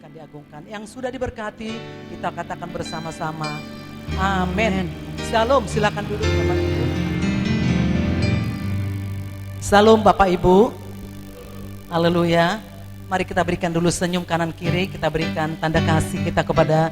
dimuliakan, diagungkan. Yang sudah diberkati, kita katakan bersama-sama. Amin. Shalom, silakan duduk Bapak Ibu. Shalom Bapak Ibu. Haleluya. Mari kita berikan dulu senyum kanan kiri, kita berikan tanda kasih kita kepada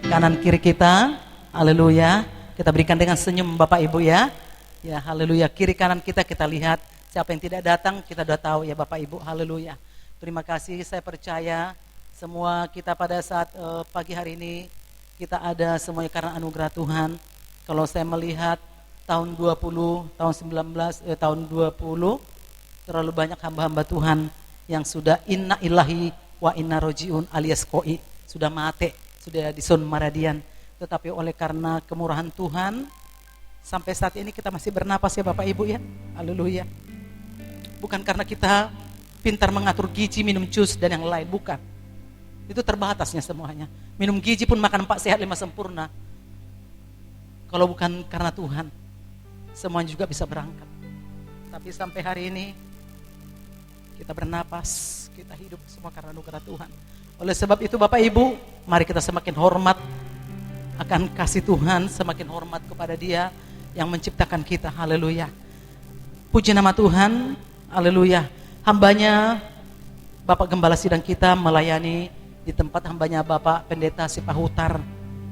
kanan kiri kita. Haleluya. Kita berikan dengan senyum Bapak Ibu ya. Ya, haleluya. Kiri kanan kita lihat. Siapa yang tidak datang kita sudah tahu ya Bapak Ibu. Haleluya. Terima kasih, saya percaya semua kita pada saat pagi hari ini kita ada semuanya karena anugerah Tuhan. Kalau saya melihat tahun 20, tahun 19, tahun 20 terlalu banyak hamba-hamba Tuhan yang sudah inna ilahi wa inna rojiun alias koi, sudah mati, sudah di sun maradian. Tetapi oleh karena kemurahan Tuhan sampai saat ini kita masih bernapas ya Bapak Ibu ya. Haleluya. Bukan karena kita pintar mengatur gizi, minum jus dan yang lain, bukan. Itu terbatasnya semuanya. Minum gizi pun makan 4 sehat 5 sempurna. Kalau bukan karena Tuhan, semuanya juga bisa berangkat. Tapi sampai hari ini kita bernapas, kita hidup semua karena anugerah Tuhan. Oleh sebab itu Bapak Ibu, mari kita semakin hormat akan kasih Tuhan, semakin hormat kepada Dia yang menciptakan kita. Haleluya. Puji nama Tuhan. Haleluya. Hambanya Bapak Gembala Sidang kita melayani di tempat hambanya Bapak Pendeta Sipahutar.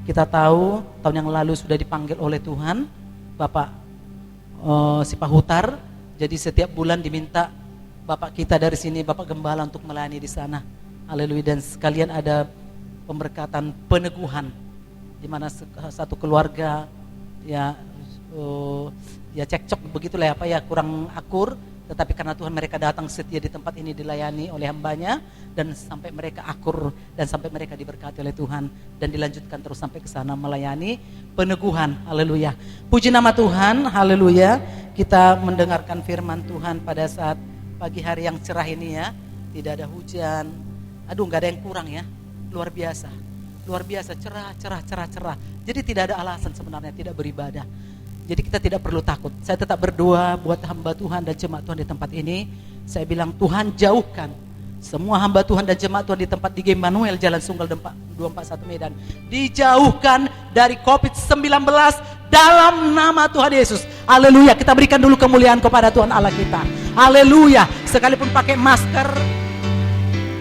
Kita tahu tahun yang lalu sudah dipanggil oleh Tuhan Bapak Sipahutar. Jadi setiap bulan diminta Bapak kita dari sini, Bapak Gembala, untuk melayani di sana. Haleluya. Dan sekalian ada pemberkatan peneguhan di mana satu keluarga ya cekcok begitulah apa ya, kurang akur. Tetapi karena Tuhan mereka datang setia di tempat ini, dilayani oleh hambanya, dan sampai mereka akur dan sampai mereka diberkati oleh Tuhan dan dilanjutkan terus sampai ke sana melayani peneguhan. Haleluya. Puji nama Tuhan. Haleluya. Kita mendengarkan firman Tuhan pada saat pagi hari yang cerah ini ya. Tidak ada hujan. Aduh, enggak ada yang kurang ya. Luar biasa. Luar biasa, cerah. Jadi tidak ada alasan sebenarnya tidak beribadah. Jadi kita tidak perlu takut. Saya tetap berdoa buat hamba Tuhan dan jemaat Tuhan di tempat ini. Saya bilang, Tuhan jauhkan semua hamba Tuhan dan jemaat Tuhan di tempat di Immanuel Jalan Sunggal 241 Medan. Dijauhkan dari COVID-19 dalam nama Tuhan Yesus. Haleluya. Kita berikan dulu kemuliaan kepada Tuhan Allah kita. Haleluya. Sekalipun pakai masker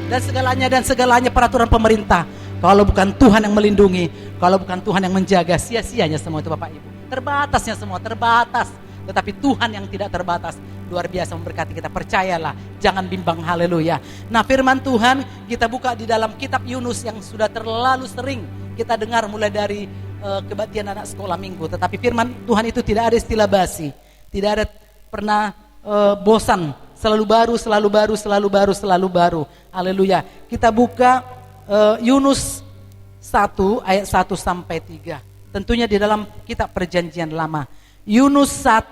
dan segalanya peraturan pemerintah, kalau bukan Tuhan yang melindungi, kalau bukan Tuhan yang menjaga, sia-sianya semua itu Bapak Ibu. Terbatasnya semua, terbatas. Tetapi Tuhan yang tidak terbatas luar biasa memberkati kita, percayalah, jangan bimbang. Haleluya. Nah, firman Tuhan kita buka di dalam kitab Yunus yang sudah terlalu sering kita dengar mulai dari kebaktian anak sekolah minggu. Tetapi firman Tuhan itu tidak ada istilah basi, tidak ada pernah bosan, selalu baru. Haleluya. Kita buka Yunus 1 ayat 1 sampai 3. Tentunya di dalam kitab Perjanjian Lama. Yunus 1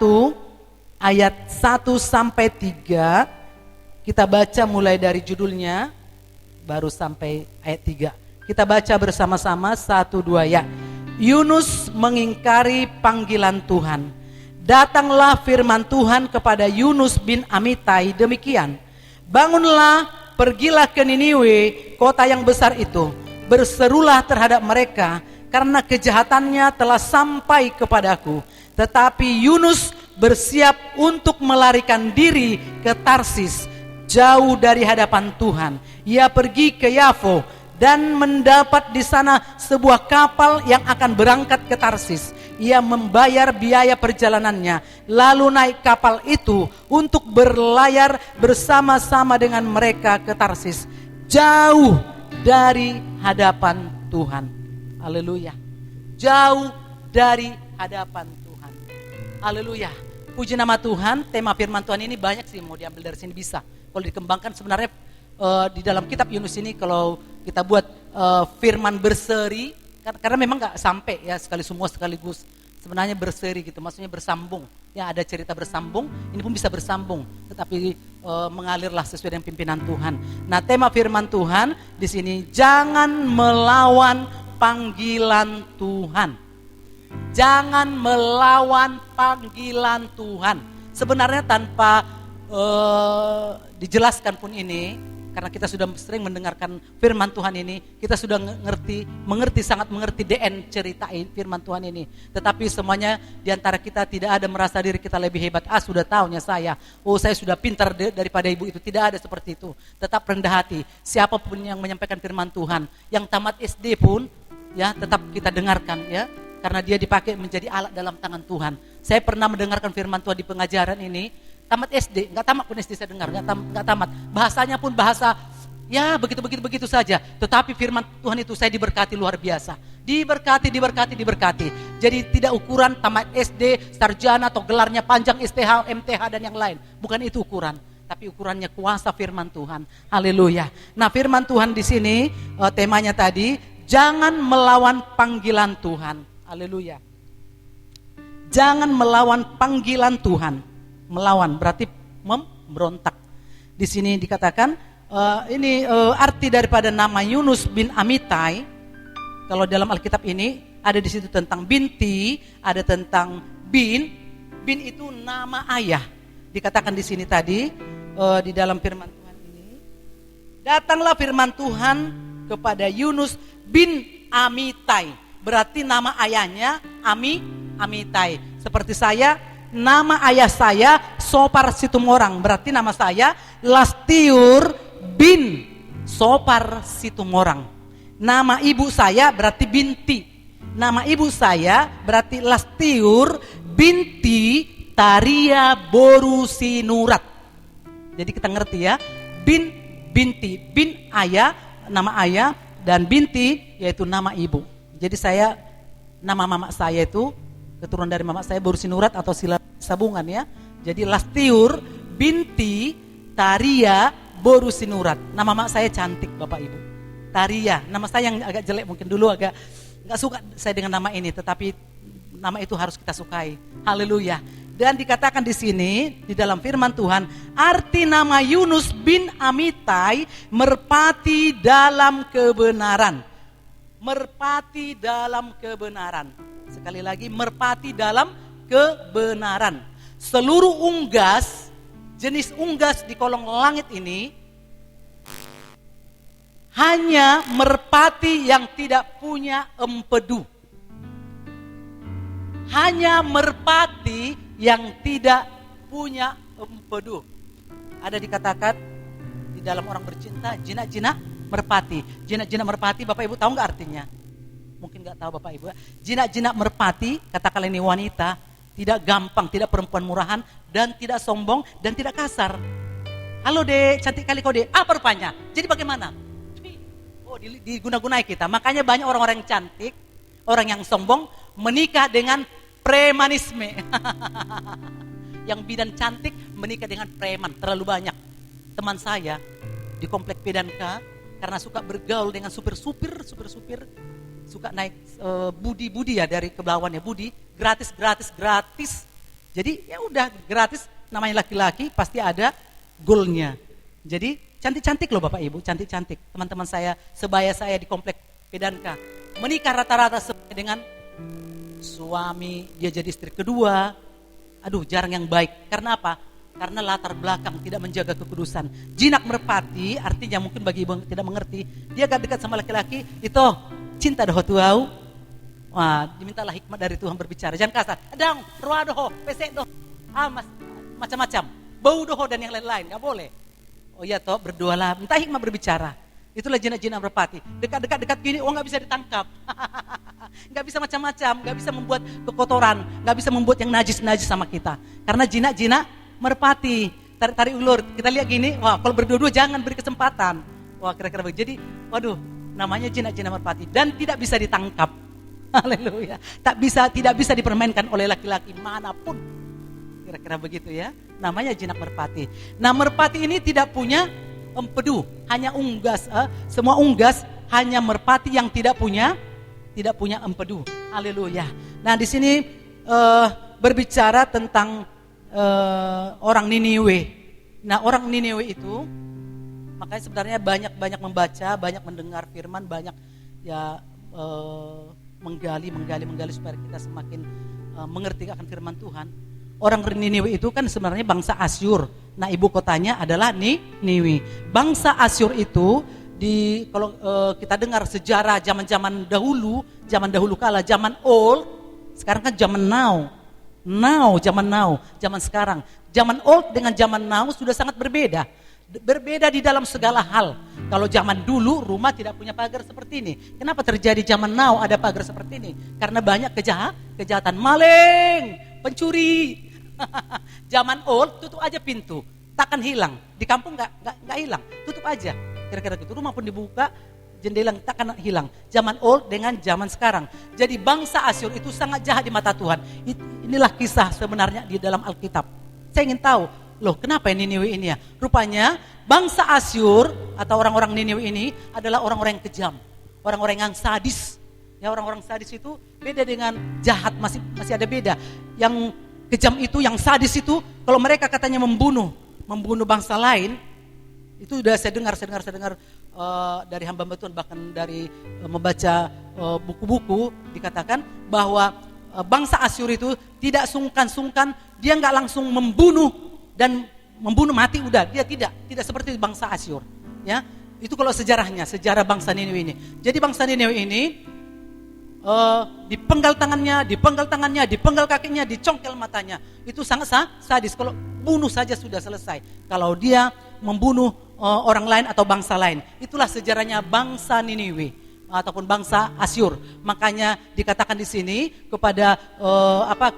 ayat 1 sampai 3. Kita baca mulai dari judulnya baru sampai ayat 3. Kita baca bersama-sama 1 2 ya. Yunus mengingkari panggilan Tuhan. Datanglah firman Tuhan kepada Yunus bin Amitai demikian. Bangunlah, pergilah ke Niniwe, kota yang besar itu. Berserulah terhadap mereka, karena kejahatannya telah sampai kepadaku. Tetapi Yunus bersiap untuk melarikan diri ke Tarsis, jauh dari hadapan Tuhan. Ia pergi ke Yafo dan mendapat di sana sebuah kapal yang akan berangkat ke Tarsis. Ia membayar biaya perjalanannya, lalu naik kapal itu untuk berlayar bersama-sama dengan mereka ke Tarsis, jauh dari hadapan Tuhan. Haleluya. Jauh dari hadapan Tuhan. Haleluya. Puji nama Tuhan. Tema firman Tuhan ini banyak sih, mau diambil dari sini bisa. Kalau dikembangkan sebenarnya di dalam kitab Yunus ini, kalau kita buat firman berseri, karena memang gak sampai ya semua sekaligus. Sebenarnya berseri gitu, maksudnya bersambung. Ya, ada cerita bersambung, ini pun bisa bersambung, tetapi mengalirlah sesuai dengan pimpinan Tuhan. Nah, tema firman Tuhan di sini, jangan melawan panggilan Tuhan. Jangan melawan panggilan Tuhan. Sebenarnya tanpa dijelaskan pun ini, Karena kita sudah sering mendengarkan firman Tuhan ini, kita sudah sangat mengerti DN cerita firman Tuhan ini. Tetapi semuanya diantara kita tidak ada merasa diri kita lebih hebat. Sudah tahunya saya, saya sudah pintar daripada ibu itu. Tidak ada seperti itu. Tetap rendah hati. Siapapun yang menyampaikan firman Tuhan, yang tamat SD pun, ya tetap kita dengarkan, ya. Karena dia dipakai menjadi alat dalam tangan Tuhan. Saya pernah mendengarkan firman Tuhan di pengajaran ini, tamat SD, nggak tamat pun SD saya dengar, nggak tamat. Bahasanya pun bahasa, ya begitu saja. Tetapi firman Tuhan itu saya diberkati luar biasa. Diberkati. Jadi tidak ukuran tamat SD, sarjana atau gelarnya panjang STH, MTH dan yang lain. Bukan itu ukuran. Tapi ukurannya kuasa firman Tuhan. Haleluya. Nah firman Tuhan di sini, temanya tadi, jangan melawan panggilan Tuhan. Haleluya. Jangan melawan panggilan Tuhan. Melawan berarti memberontak. Di sini dikatakan ini arti daripada nama Yunus bin Amitai. Kalau dalam Alkitab ini ada di situ tentang binti, ada tentang bin. Bin itu nama ayah. Dikatakan di sini tadi di dalam firman Tuhan ini. Datanglah firman Tuhan kepada Yunus bin Amitai. Berarti nama ayahnya Amitai. Seperti saya, nama ayah saya Sopar Situmorang. Berarti nama saya Lastiur bin Sopar Situmorang. Nama ibu saya berarti binti. Nama ibu saya berarti Lastiur binti Taria Borusinurat. Jadi kita ngerti ya, binti, bin ayah, nama ayah, dan binti yaitu nama ibu. Jadi saya, nama mama saya itu keturunan dari mama saya Borusinurat atau sila sabungan ya. Jadi Lastiur binti Taria Borusinurat. Nama mama saya cantik Bapak Ibu. Taria, nama saya yang agak jelek mungkin dulu agak nggak suka saya dengan nama ini, tetapi nama itu harus kita sukai. Haleluya. Dan dikatakan di sini di dalam firman Tuhan, arti nama Yunus bin Amitai merpati dalam kebenaran. Merpati dalam kebenaran. Sekali lagi, merpati dalam kebenaran. Seluruh unggas, jenis unggas di kolong langit ini hanya merpati yang tidak punya empedu. Hanya merpati yang tidak punya empedu. Ada dikatakan di dalam orang bercinta, jinak-jinak merpati. Jinak-jinak merpati, Bapak Ibu tahu nggak artinya? Mungkin nggak tahu Bapak Ibu. Jinak-jinak merpati, katakanlah ini wanita, tidak gampang, tidak perempuan murahan, dan tidak sombong, dan tidak kasar. Halo dek, cantik kali kau dek. Apa rupanya? Jadi bagaimana? Diguna-gunai kita. Makanya banyak orang-orang yang cantik, orang yang sombong, menikah dengan premanisme. Yang bidan cantik menikah dengan preman, terlalu banyak. Teman saya di komplek Pedanka, karena suka bergaul dengan supir-supir, suka naik budi ya dari kebelawannya, budi, gratis. Jadi ya udah gratis, namanya laki-laki pasti ada goalnya. Jadi cantik-cantik loh Bapak Ibu, cantik-cantik. Teman-teman saya, sebaya saya di komplek Pedanka, menikah rata-rata dengan suami, dia jadi istri kedua. Aduh, jarang yang baik. Karena apa? Karena latar belakang tidak menjaga kekudusan. Jinak merpati artinya mungkin bagi ibu yang tidak mengerti, dia gak dekat sama laki-laki, itu cinta doh tuau. Wah, dimintalah hikmat dari Tuhan berbicara. Jangan kasar. Dang, roa doh, pesek doh. Macam-macam. Bau doh dan yang lain-lain, gak boleh. Oh iya toh, berdoalah. Minta hikmat berbicara. Itulah jinak-jinak merpati. Dekat gini, gak bisa ditangkap. Gak bisa macam-macam, gak bisa membuat kekotoran, gak bisa membuat yang najis-najis sama kita. Karena jinak-jinak merpati, tarik ulur. Kita lihat gini, wah kalau berdua-dua jangan beri kesempatan. Wah kira-kira begitu. Jadi, waduh, namanya jinak-jinak merpati dan tidak bisa ditangkap. Haleluya. Tidak bisa dipermainkan oleh laki-laki manapun. Kira-kira begitu ya. Namanya jinak merpati. Nah, merpati ini tidak punya empedu, hanya unggas. Semua unggas hanya merpati yang tidak punya empedu. Haleluya. Nah, di sini berbicara tentang orang Niniwe. Nah, orang Niniwe itu, makanya sebenarnya banyak membaca, banyak mendengar firman, banyak ya menggali supaya kita semakin mengerti akan firman Tuhan. orang Niniwe itu kan sebenarnya bangsa Asyur. Nah, ibu kotanya adalah Niniwe. Bangsa Asyur itu kalau kita dengar sejarah zaman dahulu kala, zaman old, sekarang kan zaman now, zaman sekarang. Zaman old dengan zaman now sudah sangat berbeda. Berbeda di dalam segala hal. Kalau zaman dulu rumah tidak punya pagar seperti ini. Kenapa terjadi zaman now ada pagar seperti ini? Karena banyak kejahatan, maling, pencuri. Zaman old tutup aja pintu, takkan hilang. Di kampung nggak hilang, tutup aja. Kira-kira gitu. Rumah pun dibuka, jendela takkan hilang. Zaman old dengan zaman sekarang. Jadi bangsa Asyur itu sangat jahat di mata Tuhan. Inilah kisah sebenarnya di dalam Alkitab. Saya ingin tahu, loh kenapa Niniwe ini ya? Rupanya bangsa Asyur atau orang-orang Niniwe ini adalah orang-orang yang kejam, orang-orang yang sadis. Ya, orang-orang sadis itu beda dengan jahat, masih ada beda. Yang kejam itu, yang sadis itu, kalau mereka katanya membunuh bangsa lain, itu sudah saya dengar dari hamba Tuhan, bahkan dari membaca buku-buku dikatakan bahwa bangsa Asyur itu tidak sungkan-sungkan, dia nggak langsung membunuh dan membunuh mati udah, dia tidak seperti bangsa Asyur. Ya, itu kalau sejarah bangsa Niniwe ini. Jadi bangsa Niniwe ini dipenggal tangannya, dipenggal kakinya, dicongkel matanya. Itu sangat sadis. Kalau bunuh saja sudah selesai. Kalau dia membunuh orang lain atau bangsa lain, itulah sejarahnya bangsa Niniwe ataupun bangsa Asyur. Makanya dikatakan di sini kepada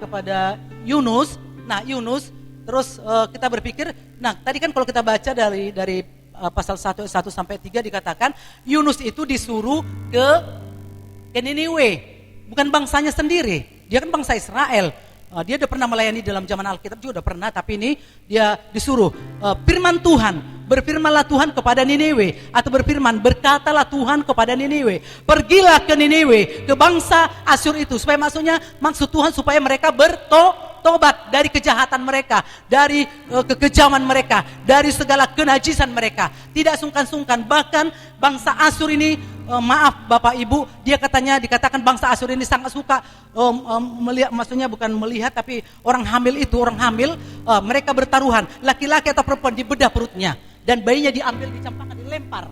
kepada Yunus. Nah, Yunus terus kita berpikir, nah tadi kan kalau kita baca dari pasal 1 sampai 3 dikatakan Yunus itu disuruh ke Niniwe, bukan bangsanya sendiri. Dia kan bangsa Israel. Dia udah pernah melayani dalam zaman Alkitab juga udah pernah, tapi ini dia disuruh firman Tuhan, berfirmanlah Tuhan kepada Niniwe, atau berkatalah Tuhan kepada Niniwe, pergilah ke Niniwe, ke bangsa Asyur itu, supaya maksud Tuhan supaya mereka bertobat dari kejahatan mereka, dari kekejaman mereka, dari segala kenajisan mereka. Tidak sungkan-sungkan. Bahkan bangsa Asyur ini, maaf Bapak Ibu, dikatakan bangsa Asyur ini sangat suka melihat, maksudnya bukan melihat, tapi orang hamil, mereka bertaruhan, laki-laki atau perempuan dibedah perutnya, dan bayinya diambil, dicampakkan, dilempar.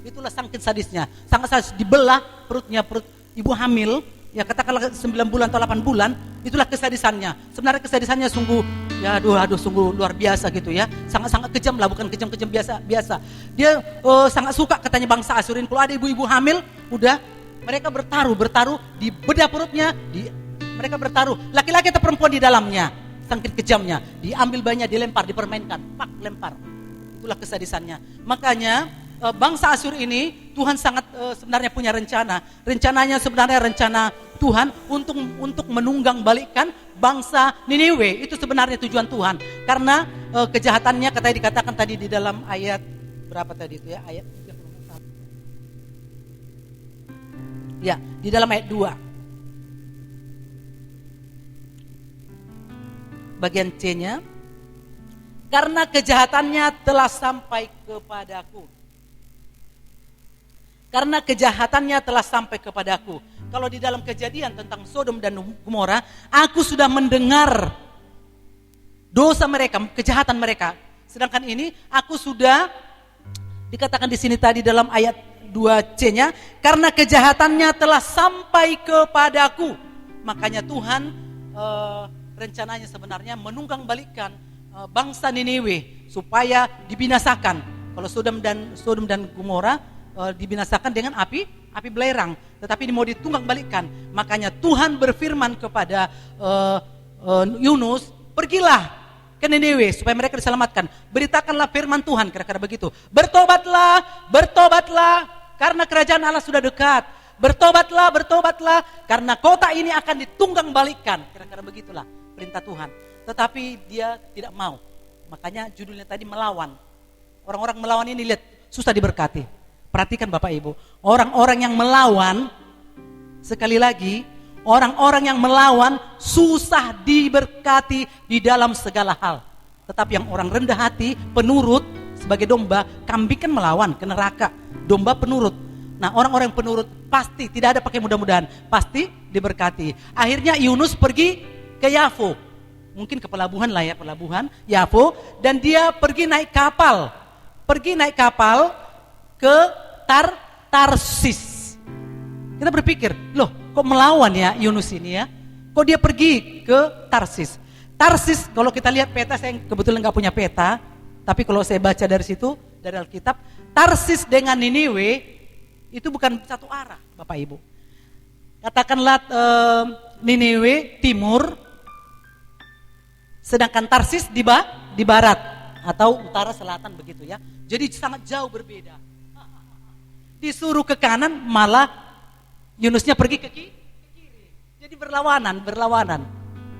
Itulah saking sadisnya, sangat sadis, dibelah perutnya, perut ibu hamil, ya katakanlah 9 bulan atau 8 bulan, itulah kesadisannya. Sebenarnya kesadisannya sungguh, ya sungguh luar biasa gitu ya. Sangat-sangat kejam lah, bukan kejam-kejam biasa. Dia sangat suka katanya bangsa Asyur ini, kalau ada ibu-ibu hamil, udah mereka bertaruh di bedah perutnya, mereka bertaruh, laki-laki atau perempuan di dalamnya, saking kejamnya, diambil bayinya, dilempar, dipermainkan, lempar. Itulah kesadisannya. Makanya bangsa Asyur ini Tuhan sangat sebenarnya punya rencananya sebenarnya rencana Tuhan untuk menunggang balikkan bangsa Niniwe. Itu sebenarnya tujuan Tuhan, karena kejahatannya dikatakan tadi di dalam ayat berapa tadi itu ya, ayat 31. Ya, di dalam ayat 2 bagian C-nya, karena kejahatannya telah sampai kepadaku. Karena kejahatannya telah sampai kepadaku. Kalau di dalam Kejadian tentang Sodom dan Gomora, aku sudah mendengar dosa mereka, kejahatan mereka. Sedangkan ini aku sudah, dikatakan di sini tadi dalam ayat 2C-nya, karena kejahatannya telah sampai kepadaku. Makanya Tuhan rencananya sebenarnya menunggang balikkan bangsa Niniwe supaya dibinasakan. Kalau Sodom dan Gomora dibinasakan dengan api belerang, tetapi ini mau ditunggang balikkan. Makanya Tuhan berfirman kepada Yunus, pergilah ke Niniwe supaya mereka diselamatkan. Beritakanlah firman Tuhan, kira-kira begitu. Bertobatlah, karena kerajaan Allah sudah dekat. Bertobatlah, karena kota ini akan ditunggang balikkan. Kira-kira begitulah perintah Tuhan. Tetapi dia tidak mau. Makanya judulnya tadi melawan. Orang-orang melawan ini lihat susah diberkati. Perhatikan Bapak Ibu, orang-orang yang melawan, sekali lagi, orang-orang yang melawan susah diberkati di dalam segala hal. Tetapi yang orang rendah hati, penurut, sebagai domba, kambing kan melawan ke neraka, domba penurut. Nah, orang-orang yang penurut pasti, tidak ada pakai mudah-mudahan, pasti diberkati. Akhirnya Yunus pergi ke Yafo. mungkin ke pelabuhan lah ya, pelabuhan Yafo, dan dia pergi naik kapal ke Tarsis. Kita berpikir, loh kok melawan ya Yunus ini ya, kok dia pergi ke Tarsis. Tarsis kalau kita lihat peta, saya kebetulan nggak punya peta, tapi kalau saya baca dari situ, dari Alkitab, Tarsis dengan Niniwe itu bukan satu arah, Bapak Ibu. Katakanlah Niniwe timur, sedangkan Tarsis di barat atau utara selatan begitu ya. Jadi sangat jauh berbeda. Disuruh ke kanan, malah Yunusnya pergi ke kiri. Jadi berlawanan.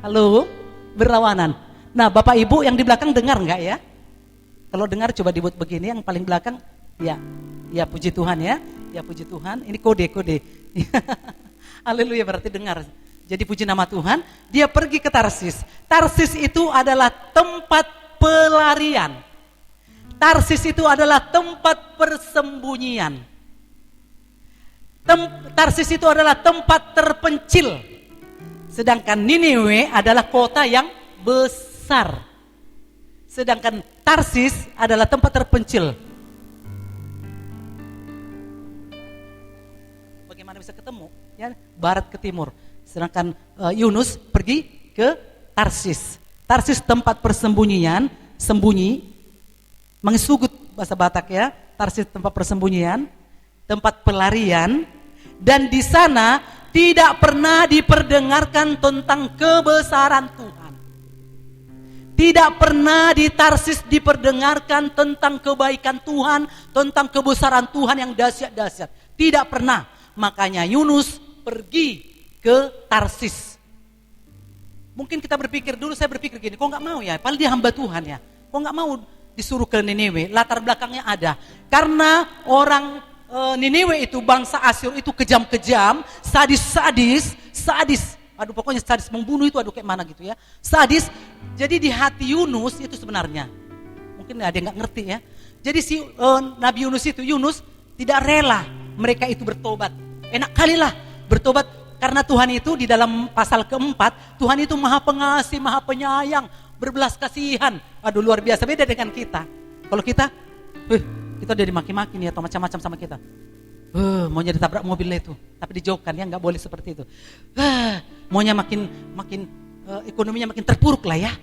Halo, berlawanan. Nah, Bapak Ibu yang di belakang dengar nggak ya? Kalau dengar coba dibuat begini, yang paling belakang ya puji Tuhan ya. Ya puji Tuhan. Ini kode. Haleluya, berarti dengar. Jadi puji nama Tuhan. Dia pergi ke Tarsis. Tarsis itu adalah tempat pelarian. Tarsis itu adalah tempat persembunyian. Tarsis itu adalah tempat terpencil. Sedangkan Niniwe adalah kota yang besar. Sedangkan Tarsis adalah tempat terpencil. Bagaimana bisa ketemu? Ya, barat ke timur. Sedangkan Yunus pergi ke Tarsis. Tarsis tempat persembunyian, sembunyi, mengsugut bahasa Batak ya. Tarsis tempat persembunyian, tempat pelarian, dan di sana tidak pernah diperdengarkan tentang kebesaran Tuhan. Tidak pernah di Tarsis diperdengarkan tentang kebaikan Tuhan, tentang kebesaran Tuhan yang dahsyat-dahsyat. Tidak pernah. Makanya Yunus pergi ke Tarsis. Mungkin kita berpikir, dulu saya berpikir gini, kok gak mau ya, padahal dia hamba Tuhan ya, kok gak mau disuruh ke Niniwe. Latar belakangnya ada, karena orang Niniwe itu, bangsa Asyur itu kejam-kejam, sadis. Aduh pokoknya sadis, membunuh itu aduh kayak mana gitu ya. Sadis. Jadi di hati Yunus itu sebenarnya, mungkin ada yang gak ngerti ya. Jadi si Nabi Yunus itu, Yunus tidak rela mereka itu bertobat. Enak kali lah bertobat, karena Tuhan itu di dalam pasal keempat, Tuhan itu maha pengasih, maha penyayang, berbelas kasihan. Aduh luar biasa, beda dengan kita. Kalau kita udah dimaki-maki nih atau macam-macam sama kita. Maunya ditabrak mobil itu, tapi dijauhkan ya, nggak boleh seperti itu. Maunya makin ekonominya makin terpuruk lah ya.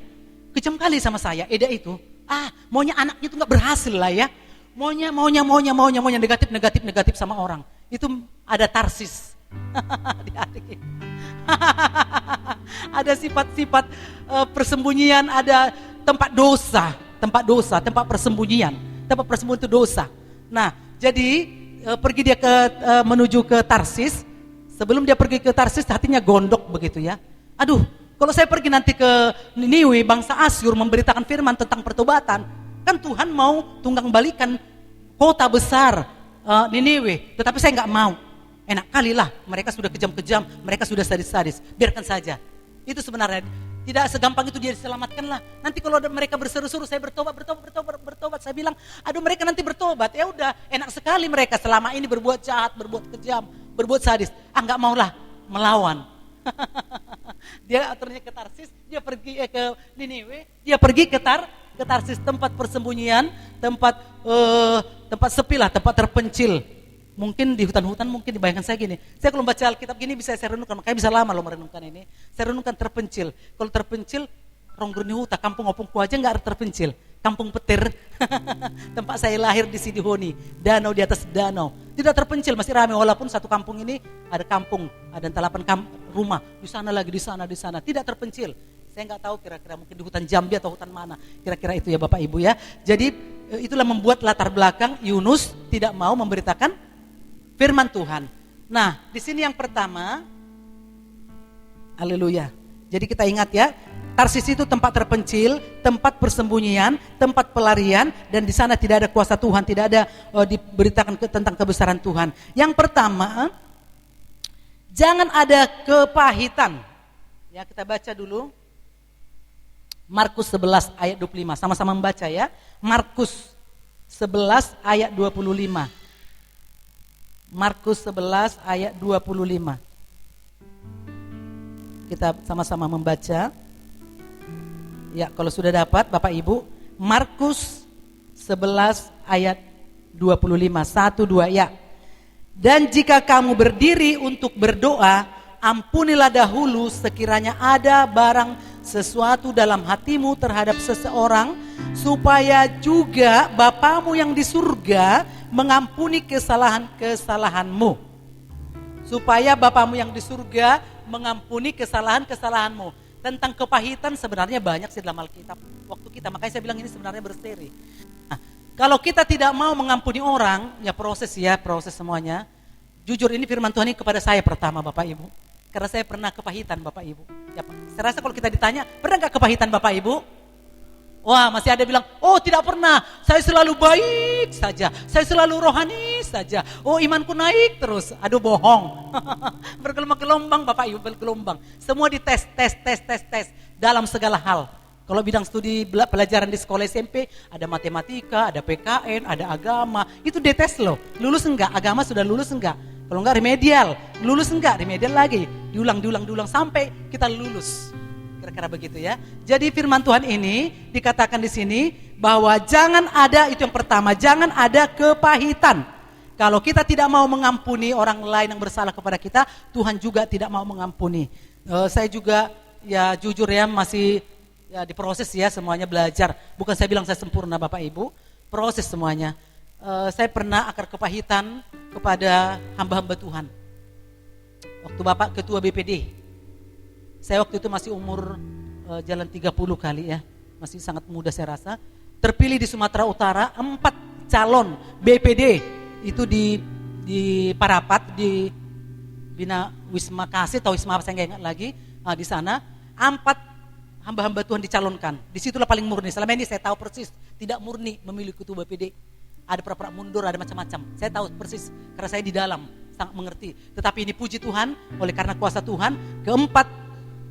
Kejam kali sama saya, Eda itu. Maunya anaknya itu nggak berhasil lah ya. Maunya negatif sama orang. Itu ada Tarsis. Ada sifat-sifat persembunyian, ada tempat dosa, tempat persembunyian. Tempat persembunyian itu dosa. Nah, jadi pergi dia menuju ke Tarsis. Sebelum dia pergi ke Tarsis, hatinya gondok begitu ya. Aduh, kalau saya pergi nanti ke Niniwe, bangsa Asyur, memberitakan firman tentang pertobatan, kan Tuhan mau tunggang balikan kota besar Niniwe. Tetapi saya nggak mau. Enak kali lah, mereka sudah kejam-kejam, mereka sudah sadis-sadis. Biarkan saja. Itu sebenarnya tidak segampang itu dia diselamatkan lah. Nanti kalau mereka berseru-seru saya bertobat. Saya bilang, aduh mereka nanti bertobat. Ya udah, enak sekali mereka selama ini berbuat jahat, berbuat kejam, berbuat sadis. Nggak maulah melawan. Dia aturnya ke Tarsis, dia pergi ke Niniwe, dia pergi ke Tarsis, tempat persembunyian, tempat sepi lah, tempat terpencil. Mungkin di hutan-hutan, mungkin dibayangkan saya gini. Saya kalau baca Alkitab gini bisa saya renungkan, makanya bisa lama loh merenungkan ini. Saya renungkan terpencil. Kalau terpencil, Ronggurni Huta, kampung Opungku aja nggak terpencil. Kampung Petir, tempat saya lahir di Sidihoni, danau di atas danau. Tidak terpencil, masih ramai walaupun satu kampung ini ada kampung, ada 8 rumah. Di sana lagi, di sana. Tidak terpencil. Saya nggak tahu kira-kira mungkin di hutan Jambi atau hutan mana. Kira-kira itu ya Bapak Ibu ya. Jadi itulah membuat latar belakang Yunus tidak mau memberitakan firman Tuhan. Nah, di sini yang pertama, haleluya. Jadi kita ingat ya, Tarsis itu tempat terpencil, tempat persembunyian, tempat pelarian, dan di sana tidak ada kuasa Tuhan, tidak ada diberitakan tentang kebesaran Tuhan. Yang pertama, jangan ada kepahitan. Ya, kita baca dulu. Markus 11 ayat 25, sama-sama membaca ya. Markus 11 ayat 25. Markus 11 ayat 25. Kita sama-sama membaca. Ya, kalau sudah dapat Bapak Ibu, Markus 11 ayat 25, 1, 2 ya. Dan jika kamu berdiri untuk berdoa, ampunilah dahulu sekiranya ada barang sesuatu dalam hatimu terhadap seseorang, supaya juga Bapamu yang di surga mengampuni kesalahan-kesalahanmu. Supaya Bapamu yang di surga mengampuni kesalahan-kesalahanmu. Tentang kepahitan sebenarnya banyak sih dalam Alkitab waktu kita, makanya saya bilang ini sebenarnya berseri. Nah, kalau kita tidak mau mengampuni orang, ya proses semuanya. Jujur ini firman Tuhan ini kepada saya pertama Bapak Ibu. Karena saya pernah kepahitan Bapak Ibu. Ya, saya rasa kalau kita ditanya, pernah gak kepahitan Bapak Ibu? Wah, masih ada bilang, oh tidak pernah, saya selalu baik saja, saya selalu rohani saja, oh imanku naik terus. Aduh bohong. Bergelombang-gelombang Bapak Ibu, bergelombang. Semua dites, tes dalam segala hal. Kalau bidang studi pelajaran di sekolah SMP, ada matematika, ada PKN, ada agama, itu dites loh. Lulus enggak? Agama sudah lulus enggak? Kalau enggak remedial, lulus enggak? Remedial lagi, diulang sampai kita lulus. Kira-kira begitu ya. Jadi firman Tuhan ini dikatakan di sini bahwa jangan ada, itu yang pertama, jangan ada kepahitan. Kalau kita tidak mau mengampuni orang lain yang bersalah kepada kita, Tuhan juga tidak mau mengampuni. Saya juga ya jujur ya masih ya diproses ya, semuanya belajar. Bukan saya bilang saya sempurna Bapak Ibu, proses semuanya. Saya pernah akar kepahitan kepada hamba-hamba Tuhan. Waktu Bapak ketua BPD, saya waktu itu masih umur jalan 30 kali ya, masih sangat muda saya rasa. Terpilih di Sumatera Utara 4 calon BPD itu di Parapat, di Bina Wisma Kasih atau Wisma apa saya nggak ingat lagi. Di sana 4 hamba-hamba Tuhan dicalonkan. Disitulah paling murni. Selama ini saya tahu persis tidak murni memilih ketua BPD. Ada pura-pura mundur, ada macam-macam. Saya tahu persis karena saya di dalam sangat mengerti. Tetapi ini puji Tuhan, oleh karena kuasa Tuhan, keempat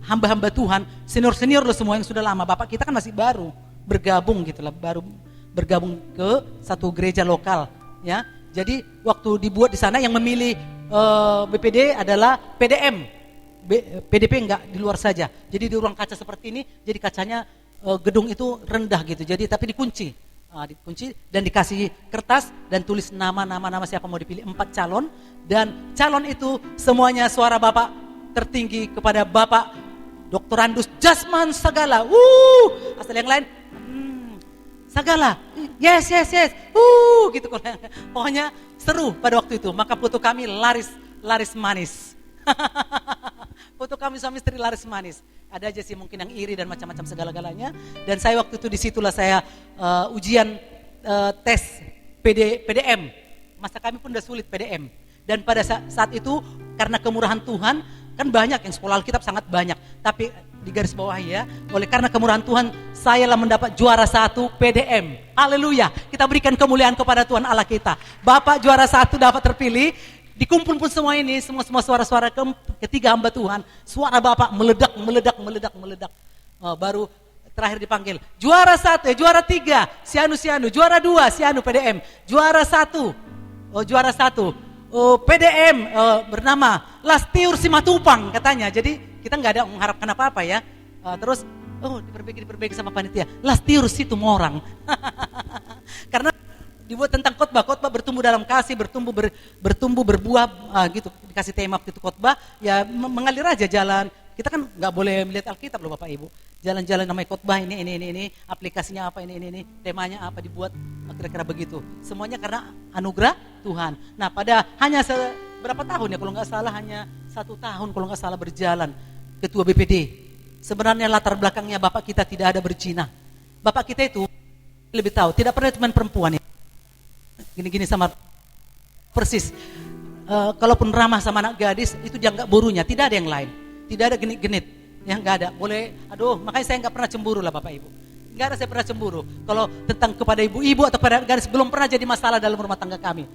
hamba-hamba Tuhan, senior-senior loh semua yang sudah lama. Bapak kita kan masih baru bergabung gitu lah, baru bergabung ke satu gereja lokal, ya. Jadi waktu dibuat di sana yang memilih BPD adalah PDM, PDP enggak di luar saja. Jadi di ruang kaca seperti ini, jadi kacanya gedung itu rendah gitu. Jadi tapi dikunci. Dikunci dan dikasih kertas dan tulis nama siapa mau dipilih, 4 calon, dan calon itu semuanya suara Bapak tertinggi kepada Bapak Dr. Andus Jasman Sagala. Asal yang lain Sagala. Yes. Gitu pokoknya seru pada waktu itu. Maka foto kami laris manis. Foto kami suami istri laris manis. Ada aja sih mungkin yang iri dan macam-macam segala-galanya. Dan saya waktu itu disitulah saya ujian tes PDM. Masa kami pun udah sulit PDM. Dan pada saat itu karena kemurahan Tuhan, kan banyak yang sekolah Alkitab sangat banyak. Tapi di garis bawah ya, oleh karena kemurahan Tuhan, saya lah mendapat juara 1 PDM. Haleluya. Kita berikan kemuliaan kepada Tuhan Allah kita. Bapak juara 1 dapat terpilih. Dikumpul pun semua ini, semua suara-suara ketiga hamba Tuhan, suara Bapak meledak. Baru terakhir dipanggil, juara 1, juara 3, Sianu, juara 2, Sianu PDM, juara 1, PDM bernama Lastiur Simatupang katanya. Jadi kita nggak ada mengharapkan apa-apa ya. Terus diperbaiki sama panitia, Lastiur Situmorang. Karena dibuat tentang khotbah bertumbuh dalam kasih, bertumbuh berbuah gitu, dikasih tema gitu khotbah, ya mengalir aja jalan. Kita kan nggak boleh melihat Alkitab loh Bapak Ibu. Jalan-jalan namanya khotbah ini, aplikasinya apa ini, temanya apa, dibuat kira-kira begitu. Semuanya karena anugerah Tuhan. Nah, pada hanya berapa tahun ya kalau nggak salah, hanya 1 tahun kalau nggak salah berjalan ketua BPD. Sebenarnya latar belakangnya Bapak kita tidak ada berzina. Bapak kita itu lebih tahu, tidak pernah teman perempuan ya. Gini sama persis. Kalaupun ramah sama anak gadis itu dia nggak burunya, tidak ada yang lain, tidak ada genit-genit, yang nggak ada. Boleh, makanya saya nggak pernah cemburu lah Bapak Ibu. Nggak ada saya pernah cemburu. Kalau tentang kepada ibu-ibu atau pada gadis belum pernah jadi masalah dalam rumah tangga kami.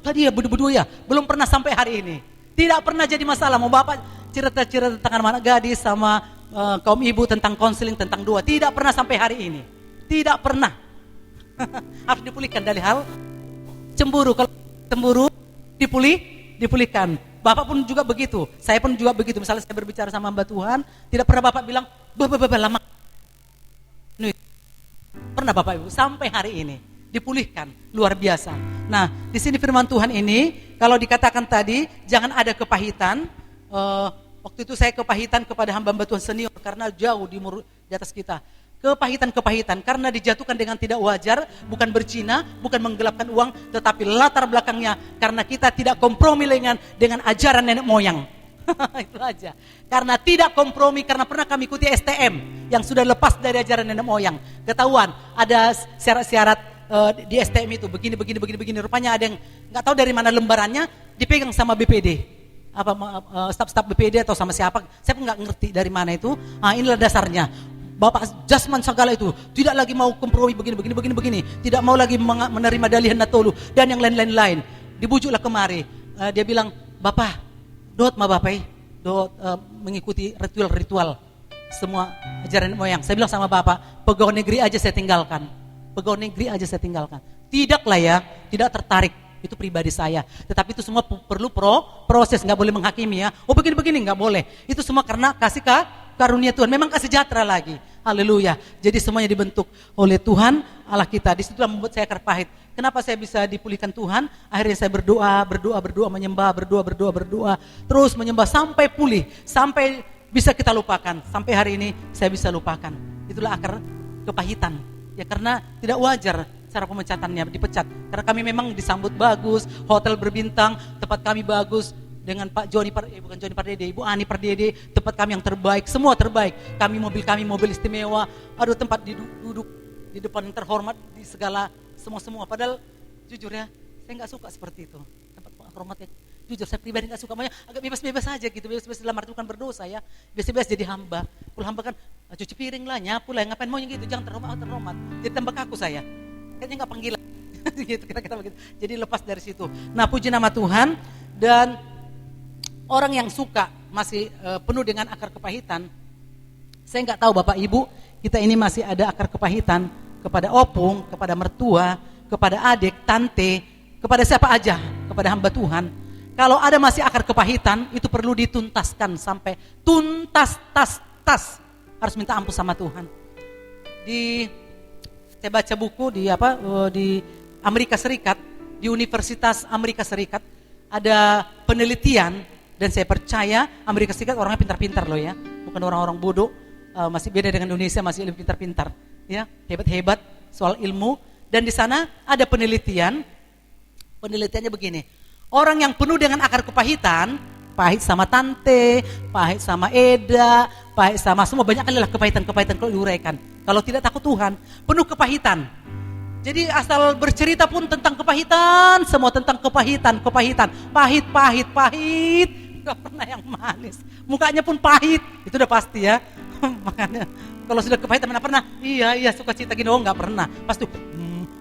Tadi ya berdua ya, belum pernah sampai hari ini. Tidak pernah jadi masalah. Mau Bapak cerita-cerita tentang anak gadis sama kaum ibu tentang konseling tentang dua, tidak pernah sampai hari ini. Tidak pernah. Harus dipulihkan dari hal cemburu. Kalau cemburu dipulihkan. Bapak pun juga begitu, saya pun juga begitu. Misalnya saya berbicara sama hamba Tuhan, tidak pernah Bapak bilang, lama. Nih, pernah Bapak Ibu sampai hari ini dipulihkan, luar biasa. Nah, di sini firman Tuhan ini kalau dikatakan tadi jangan ada kepahitan. Waktu itu saya kepahitan kepada hamba-hamba Tuhan senior karena jauh di atas kita. Kepahitan karena dijatuhkan dengan tidak wajar, bukan berzina, bukan menggelapkan uang, tetapi latar belakangnya karena kita tidak kompromi dengan ajaran nenek moyang. Itu aja. Karena tidak kompromi, karena pernah kami ikuti STM yang sudah lepas dari ajaran nenek moyang. Ketahuan ada syarat-syarat di STM itu begini. Rupanya ada yang nggak tahu dari mana lembarannya dipegang sama BPD. Staf BPD atau sama siapa? Saya pun nggak ngerti dari mana itu. Inilah dasarnya. Bapak Jasman segala itu tidak lagi mau kompromi begini, tidak mau lagi menerima dalihan natolu dan yang lain-lain. Dibujuklah kemari. Dia bilang, Bapak, dot mengikuti ritual semua ajaran moyang. Saya bilang sama Bapak, pegawai negeri aja saya tinggalkan. Tidaklah ya, tidak tertarik. Itu pribadi saya. Tetapi itu semua perlu proses, nggak boleh menghakimi ya. Oh begini nggak boleh. Itu semua karena kasih karunia Tuhan. Memang kasih sejahtera lagi. Haleluya. Jadi semuanya dibentuk oleh Tuhan Allah kita. Disitulah membuat saya akar pahit. Kenapa saya bisa dipulihkan Tuhan? Akhirnya saya berdoa, menyembah, berdoa. Terus menyembah sampai pulih. Sampai bisa kita lupakan. Sampai hari ini saya bisa lupakan. Itulah akar kepahitan. Ya karena tidak wajar cara pemecatannya, dipecat. Karena kami memang disambut bagus, hotel berbintang, tempat kami bagus dengan Pak Joni bukan Joni Pardede, Ibu Ani Pardede, tempat kami yang terbaik, semua terbaik. Kami mobil istimewa, ada tempat duduk di depan yang terhormat di segala semua. Padahal jujur ya, saya nggak suka seperti itu. Tempat hormatnya, jujur saya pribadi nggak suka, makanya agak bebas-bebas aja gitu, bebas-bebas dalam arti bukan berdosa ya, bebas-bebas jadi hamba. Kalau hamba kan cuci piring lah, nyapu lah, ngapain mau yang gitu, jangan terhormat. Jadi tambah kaku saya. Kayaknya nggak panggilan, gitu kita begitu. Jadi lepas dari situ. Nah puji nama Tuhan. Dan orang yang suka masih penuh dengan akar kepahitan. Saya nggak tahu Bapak Ibu, kita ini masih ada akar kepahitan kepada opung, kepada mertua, kepada adik, tante, kepada siapa aja, kepada hamba Tuhan. Kalau ada masih akar kepahitan, itu perlu dituntaskan sampai tuntas, tas. Harus minta ampun sama Tuhan. Saya baca buku di Amerika Serikat, di Universitas Amerika Serikat ada penelitian, dan saya percaya Amerika Serikat orangnya pintar-pintar loh ya, bukan orang-orang bodoh, masih beda dengan Indonesia, masih lebih pintar-pintar ya, hebat-hebat soal ilmu. Dan di sana ada penelitiannya begini, orang yang penuh dengan akar kepahitan, pahit sama tante, pahit sama Eda, pahit sama semua, banyak kali lah kepahitan kalau diuraikan. Kalau tidak takut Tuhan, penuh kepahitan. Jadi asal bercerita pun tentang kepahitan, semua tentang kepahitan. Pahit. Gak pernah yang manis. Mukanya pun pahit, itu udah pasti ya. Makanya kalau sudah kepahitan mana pernah? Iya suka cita gini, gak pernah. Pasti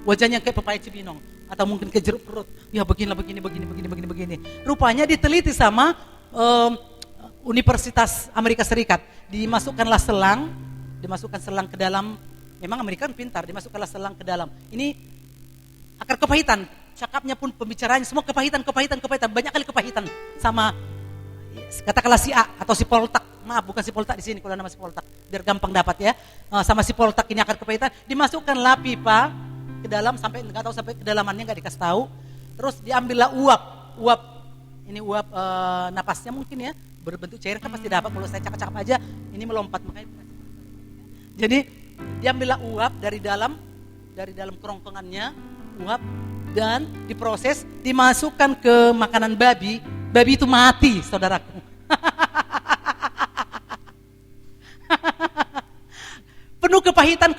wajahnya kayak pepaya Cibinong. Atau mungkin kayak jeruk perut. Ya begini. Rupanya diteliti sama Universitas Amerika Serikat. Dimasukkan selang ke dalam. Memang Amerika pintar, dimasukkanlah selang ke dalam. Ini akar kepahitan. Cakapnya pun pembicaraannya semua kepahitan. Banyak kali kepahitan sama katakanlah si A atau si Poltak. Maaf, bukan si Poltak di sini kalau nama si Poltak. Biar gampang dapat ya. Sama si Poltak ini akar kepahitan, dimasukkanlah pipa ke dalam sampai enggak tahu sampai kedalamannya enggak dikasih tahu. Terus diambillah uap. Ini uap napasnya mungkin ya, berbentuk cair kan pasti dapat. Kalau saya cakap-cakap aja ini melompat, makanya. Jadi diambillah uap dari dalam kerongkongannya, uap, dan diproses, dimasukkan ke makanan babi itu mati, saudaraku. Penuh kepahitan,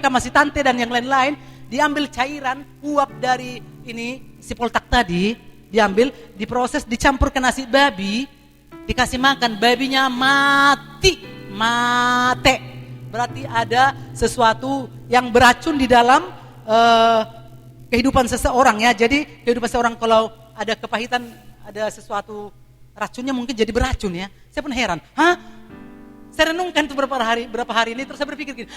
kamasi tante dan yang lain-lain. Diambil cairan, uap dari ini, si Poltak tadi, diambil, diproses, dicampur ke nasi babi, dikasih makan, babinya mate. Berarti ada sesuatu yang beracun di dalam kehidupan seseorang ya. Jadi kehidupan seseorang kalau ada kepahitan, ada sesuatu racunnya mungkin jadi beracun ya. Saya pun heran. Saya renungkan itu berapa hari ini, terus saya berpikir gini,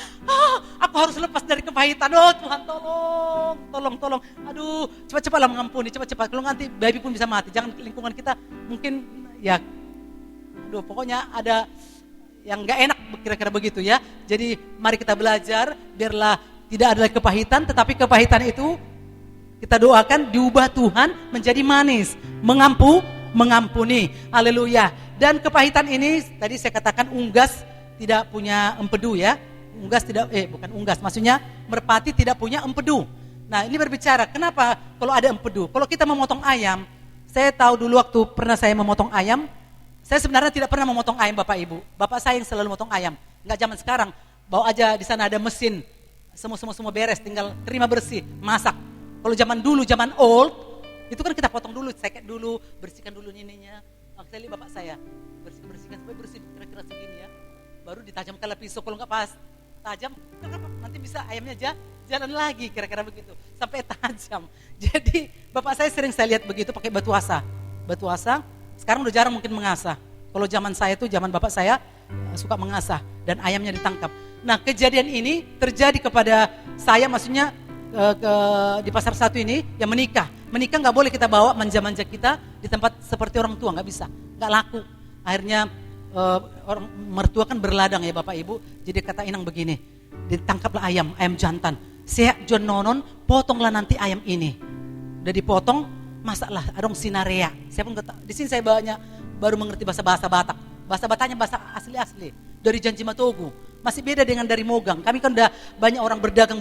aku harus lepas dari kepahitan. Oh Tuhan, tolong. Aduh, cepat-cepatlah mengampuni, cepat. Kalau nanti baby pun bisa mati. Jangan lingkungan kita mungkin ya, pokoknya ada yang nggak enak, kira-kira begitu ya. Jadi mari kita belajar, biarlah tidak ada kepahitan, tetapi kepahitan itu kita doakan diubah Tuhan menjadi manis, mengampuni. Haleluya. Dan kepahitan ini tadi saya katakan unggas tidak punya empedu ya. Bukan unggas, maksudnya merpati tidak punya empedu. Nah, ini berbicara kenapa kalau ada empedu. Kalau kita memotong ayam, saya tahu dulu waktu pernah saya memotong ayam, saya sebenarnya tidak pernah memotong ayam Bapak Ibu. Bapak saya yang selalu motong ayam. Enggak zaman sekarang. Bawa aja di sana ada mesin. Semua beres, tinggal terima bersih, masak. Kalau zaman dulu, zaman old, itu kan kita potong dulu, seket dulu, bersihkan dulu ininya. Maka saya lihat bapak saya, bersihkan sampai bersih, kira-kira segini ya. Baru ditajamkan pisau, kalau nggak pas tajam, nanti bisa ayamnya jalan lagi, kira-kira begitu. Sampai tajam. Jadi bapak saya sering saya lihat begitu, pakai batu asa. Batu asa, sekarang udah jarang mungkin mengasah. Kalau zaman saya itu, zaman bapak saya, suka mengasah dan ayamnya ditangkap. Nah, kejadian ini terjadi kepada saya, maksudnya di pasar satu ini yang menikah nggak boleh kita bawa manja-manja kita di tempat seperti orang tua, nggak bisa, nggak laku. Akhirnya orang mertua kan berladang ya Bapak Ibu, jadi kata Inang begini, ditangkaplah ayam jantan, sehat John Nonon, potonglah nanti ayam ini, udah dipotong, masaklah adong sinarea. Saya pun di sini saya baru mengerti bahasa Batak. Bahasa Bataknya bahasa asli dari Janji Matogu. Masih beda dengan dari Mogang. Kami kan udah banyak orang berdagang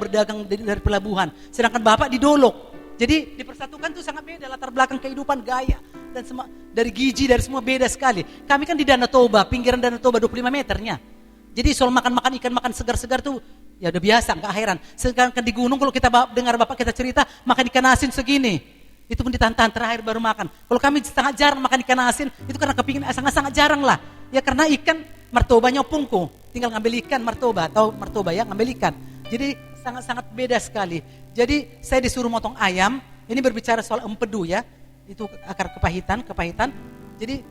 dari pelabuhan. Sedangkan Bapak di Dolok. Jadi dipersatukan tuh sangat beda latar belakang kehidupan, gaya dan semua dari gizi, dari semua beda sekali. Kami kan di Danau Toba, pinggiran Danau Toba 25 meternya. Jadi soal makan ikan, makan segar-segar tuh ya udah biasa, enggak heran. Sedangkan di gunung kalau kita dengar Bapak kita cerita makan ikan asin segini, itu pun ditahan terakhir baru makan. Kalau kami sangat jarang makan ikan asin, itu karena kepingin sangat jarang lah. Ya karena ikan martobanya pungku, tinggal ngambil ikan martoba ya ngambil ikan. Jadi sangat beda sekali. Jadi saya disuruh motong ayam, ini berbicara soal empedu ya, itu akar kepahitan. Jadi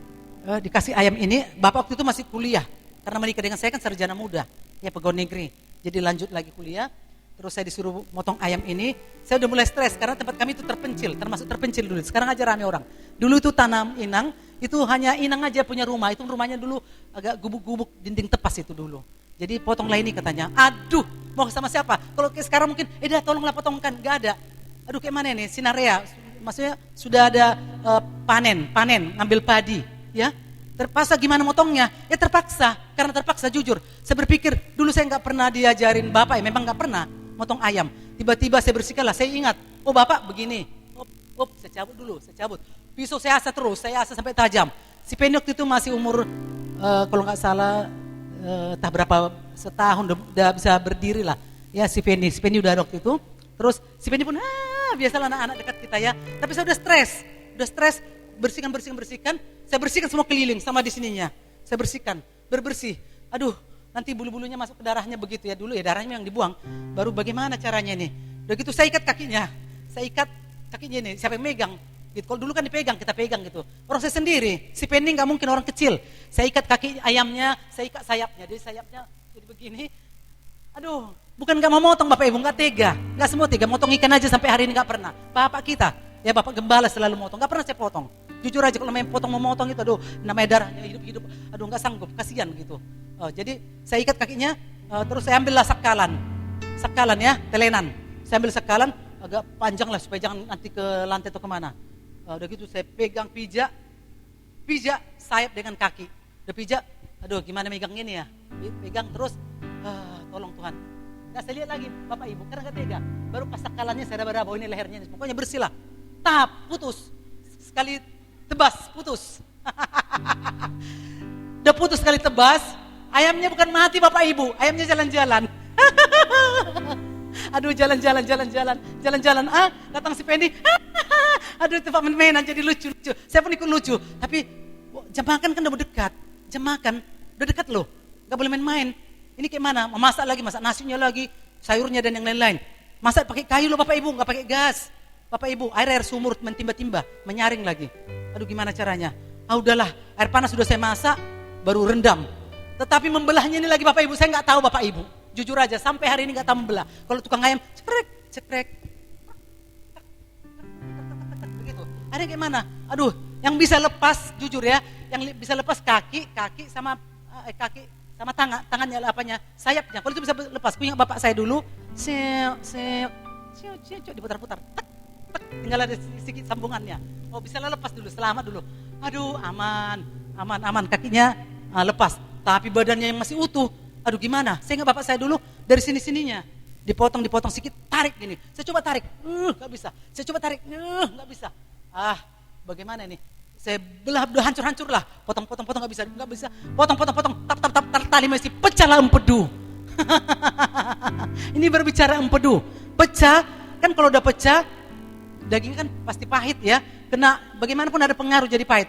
dikasih ayam ini, Bapak waktu itu masih kuliah, karena menikah dengan saya kan sarjana muda, ya pegawai negeri. Jadi lanjut lagi kuliah, terus saya disuruh motong ayam ini, saya udah mulai stres karena tempat kami itu termasuk terpencil dulu. Sekarang aja rame orang. Dulu itu tanam inang, itu hanya inang aja punya rumah, itu rumahnya dulu agak gubuk-gubuk dinding tepas itu dulu. Jadi potonglah ini katanya. Aduh, mau sama siapa? Kalau sekarang mungkin, dah tolonglah potongkan, gak ada. Aduh kayak mana nih, sinarea, maksudnya sudah ada panen, ngambil padi, ya. Terpaksa gimana motongnya? Ya terpaksa, karena terpaksa jujur. Saya berpikir, dulu saya gak pernah diajarin Bapak, ya memang gak pernah motong ayam. Tiba-tiba saya bersihkanlah, saya ingat, oh Bapak begini. Saya cabut. Pisau saya asah terus, saya asah sampai tajam. Si Penny waktu itu masih umur, kalau gak salah, entah berapa setahun udah bisa berdiri lah ya si Penny udah ada waktu itu. Terus si Penny pun biasalah anak-anak dekat kita ya, tapi saya udah stres bersihkan, saya bersihkan semua keliling sama di sininya, saya bersihkan, bersih. Aduh, nanti bulu-bulunya masuk ke darahnya begitu ya, dulu ya darahnya yang dibuang. Baru bagaimana caranya nih, udah gitu saya ikat kakinya nih, siapa yang megang gitu. Kalau dulu kan kita pegang gitu. Orang saya sendiri, si Penny nggak mungkin orang kecil. Saya ikat kaki ayamnya, saya ikat sayapnya. Jadi sayapnya jadi begini. Aduh, bukan nggak mau motong Bapak Ibu, nggak tega, nggak semua tega. Motong ikan aja sampai hari ini nggak pernah. Bapak kita, ya Bapak Gembala selalu motong, nggak pernah saya potong. Jujur aja kalau main memotong itu, aduh, namanya darahnya hidup, aduh nggak sanggup, kasihan gitu. Jadi saya ikat kakinya, terus saya ambillah sakalan ya, telenan. Saya ambil sakalan agak panjang lah supaya jangan nanti ke lantai atau kemana. Udah gitu saya pegang pijak sayap dengan kaki. Udah pijak, aduh gimana megangnya nih ya. Pegang terus, tolong Tuhan. Nggak saya lihat lagi Bapak Ibu, karena nggak tega. Baru pas sakalannya saya raba-raba, ini lehernya, pokoknya bersih lah. Putus. Sekali tebas, putus. Udah putus sekali tebas, ayamnya bukan mati Bapak Ibu, ayamnya jalan-jalan. Aduh jalan-jalan. Datang si Penny. Aduh tempat main-mainan jadi lucu. Saya pun ikut lucu. Tapi jam makan kan udah dekat. Udah dekat loh. Gak boleh main-main. Ini kayak mana? Masak nasinya lagi, sayurnya dan yang lain-lain. Masak pakai kayu loh Bapak Ibu, gak pakai gas. Bapak Ibu, air sumur mentimba-timba, menyaring lagi. Aduh gimana caranya? Udahlah, air panas sudah saya masak, baru rendam. Tetapi membelahnya ini lagi Bapak Ibu, saya gak tahu Bapak Ibu. Jujur aja, sampai hari ini gak tahu membelah. Kalau tukang ayam, cekrek. Begitu. Ada yang kayak mana? Aduh, yang bisa lepas, jujur ya, yang bisa lepas kaki sama kaki sama tangannya apanya, sayapnya. Kalau itu bisa lepas, punya bapak saya dulu, diputar-putar, tak, tinggal ada sedikit sambungannya. Oh bisa lepas dulu, selamat dulu. Aduh aman, kakinya lepas, tapi badannya yang masih utuh. Aduh gimana? Sehingga bapak saya dulu dari sininya dipotong sedikit, tarik gini. Saya coba tarik, nggak bisa. Saya coba tarik, nggak bisa. Bagaimana ini? Saya belah hancur lah. Potong nggak bisa. Potong. Tap tali masih pecahlah empedu. Ini berbicara empedu. Pecah, kan kalau udah pecah, daging kan pasti pahit ya. Kena bagaimanapun ada pengaruh jadi pahit.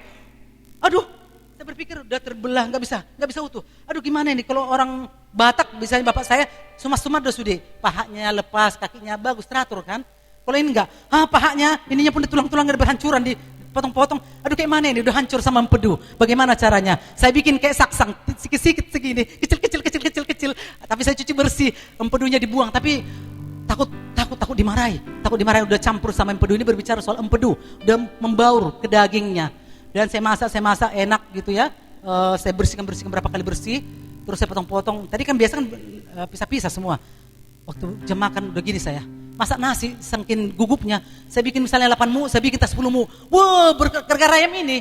Aduh, saya berpikir udah terbelah, nggak bisa utuh. Aduh gimana ini kalau orang Batak, misalnya bapak saya sumas-sumas udah sudah, pahanya lepas, kakinya bagus teratur kan. Kalau ini enggak, pahanya ininya pun tulang-tulangnya berhancuran dipotong-potong. Aduh kayak mana ini udah hancur sama empedu. Bagaimana caranya? Saya bikin kayak saksang sikit-sikit segini, kecil. Tapi saya cuci bersih, empedunya dibuang. Tapi takut dimarahi. Takut dimarahi udah campur sama empedu. Ini berbicara soal empedu, udah membaur ke dagingnya. Dan saya masak enak gitu ya. Saya bersihkan berapa kali bersih. Terus saya potong-potong. Tadi kan biasa kan pisah-pisah semua. Waktu jam makan udah gini saya. Masak nasi, saking gugupnya. Saya bikin misalnya 8 mu, saya bikin tas 10 mu. Wah, gara-gara ayam ini.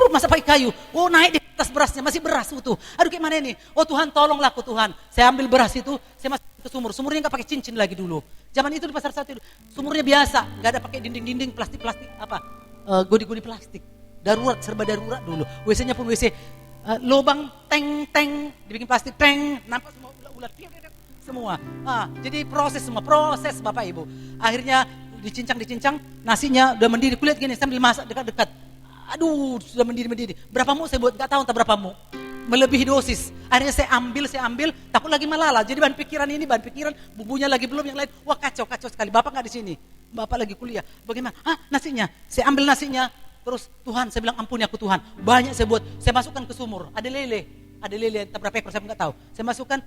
Masak pakai kayu. Oh, naik di tas berasnya, masih beras utuh. Aduh, gimana ini? Oh Tuhan, tolonglah aku Tuhan. Saya ambil beras itu, saya masuk ke sumur. Sumurnya nggak pakai cincin lagi dulu. Zaman itu di pasar satu itu, sumurnya biasa, nggak ada pakai dinding-dinding plastik godi-godi plastik. Darurat, serba darurat dulu. WC-nya pun WC lubang teng, dibikin plastik teng, nampak semua ular semua. Jadi proses Bapak Ibu. Akhirnya dicincang, nasinya udah mendidih, kulihat gini sambil masak dekat-dekat. Aduh, sudah mendidih. Berapa mu saya buat enggak tahu entah berapa mu. Melebihi dosis. Akhirnya saya ambil, takut lagi malala. Jadi bahan pikiran, bumbunya lagi belum, yang lain. Wah, kacau sekali. Bapak enggak di sini. Bapak lagi kuliah. Bagaimana? Nasinya. Saya ambil nasinya. Terus Tuhan, saya bilang ampuni aku Tuhan. Banyak saya buat. Saya masukkan ke sumur. Ada lele, entah berapa ekor saya enggak tahu. Saya masukkan.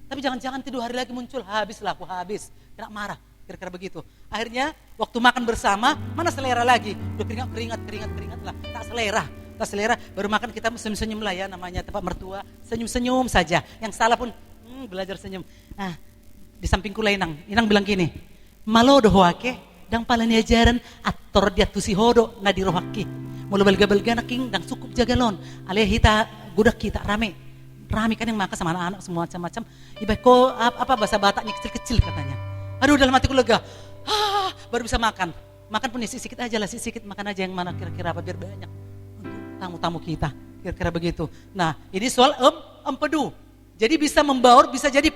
Tapi jangan tidur hari lagi muncul, habis. Kena marah, kira-kira begitu. Akhirnya waktu makan bersama, mana selera lagi? Udah keringat lah, tak selera. Baru makan kita senyum-senyum lah ya, namanya tempat mertua, senyum-senyum saja. Yang salah pun belajar senyum. Di sampingku lah Inang bilang gini, malo dohoake, dang palani ajaran ator dia tusi hodo na dirohaki. Mulu balga-balga naking dang sukup jagalon. Alih hita gudak kita rame kan yang makan sama anak-anak semua macam-macam. Ibarat kok bahasa Bataknya kecil-kecil katanya. Aduh dalam hatiku lega. Baru bisa makan. Makan pun sikit aja lah, sikit makan aja yang mana kira-kira apa biar banyak untuk tamu-tamu kita. Kira-kira begitu. Nah, ini soal empedu. Jadi bisa membaur, bisa jadi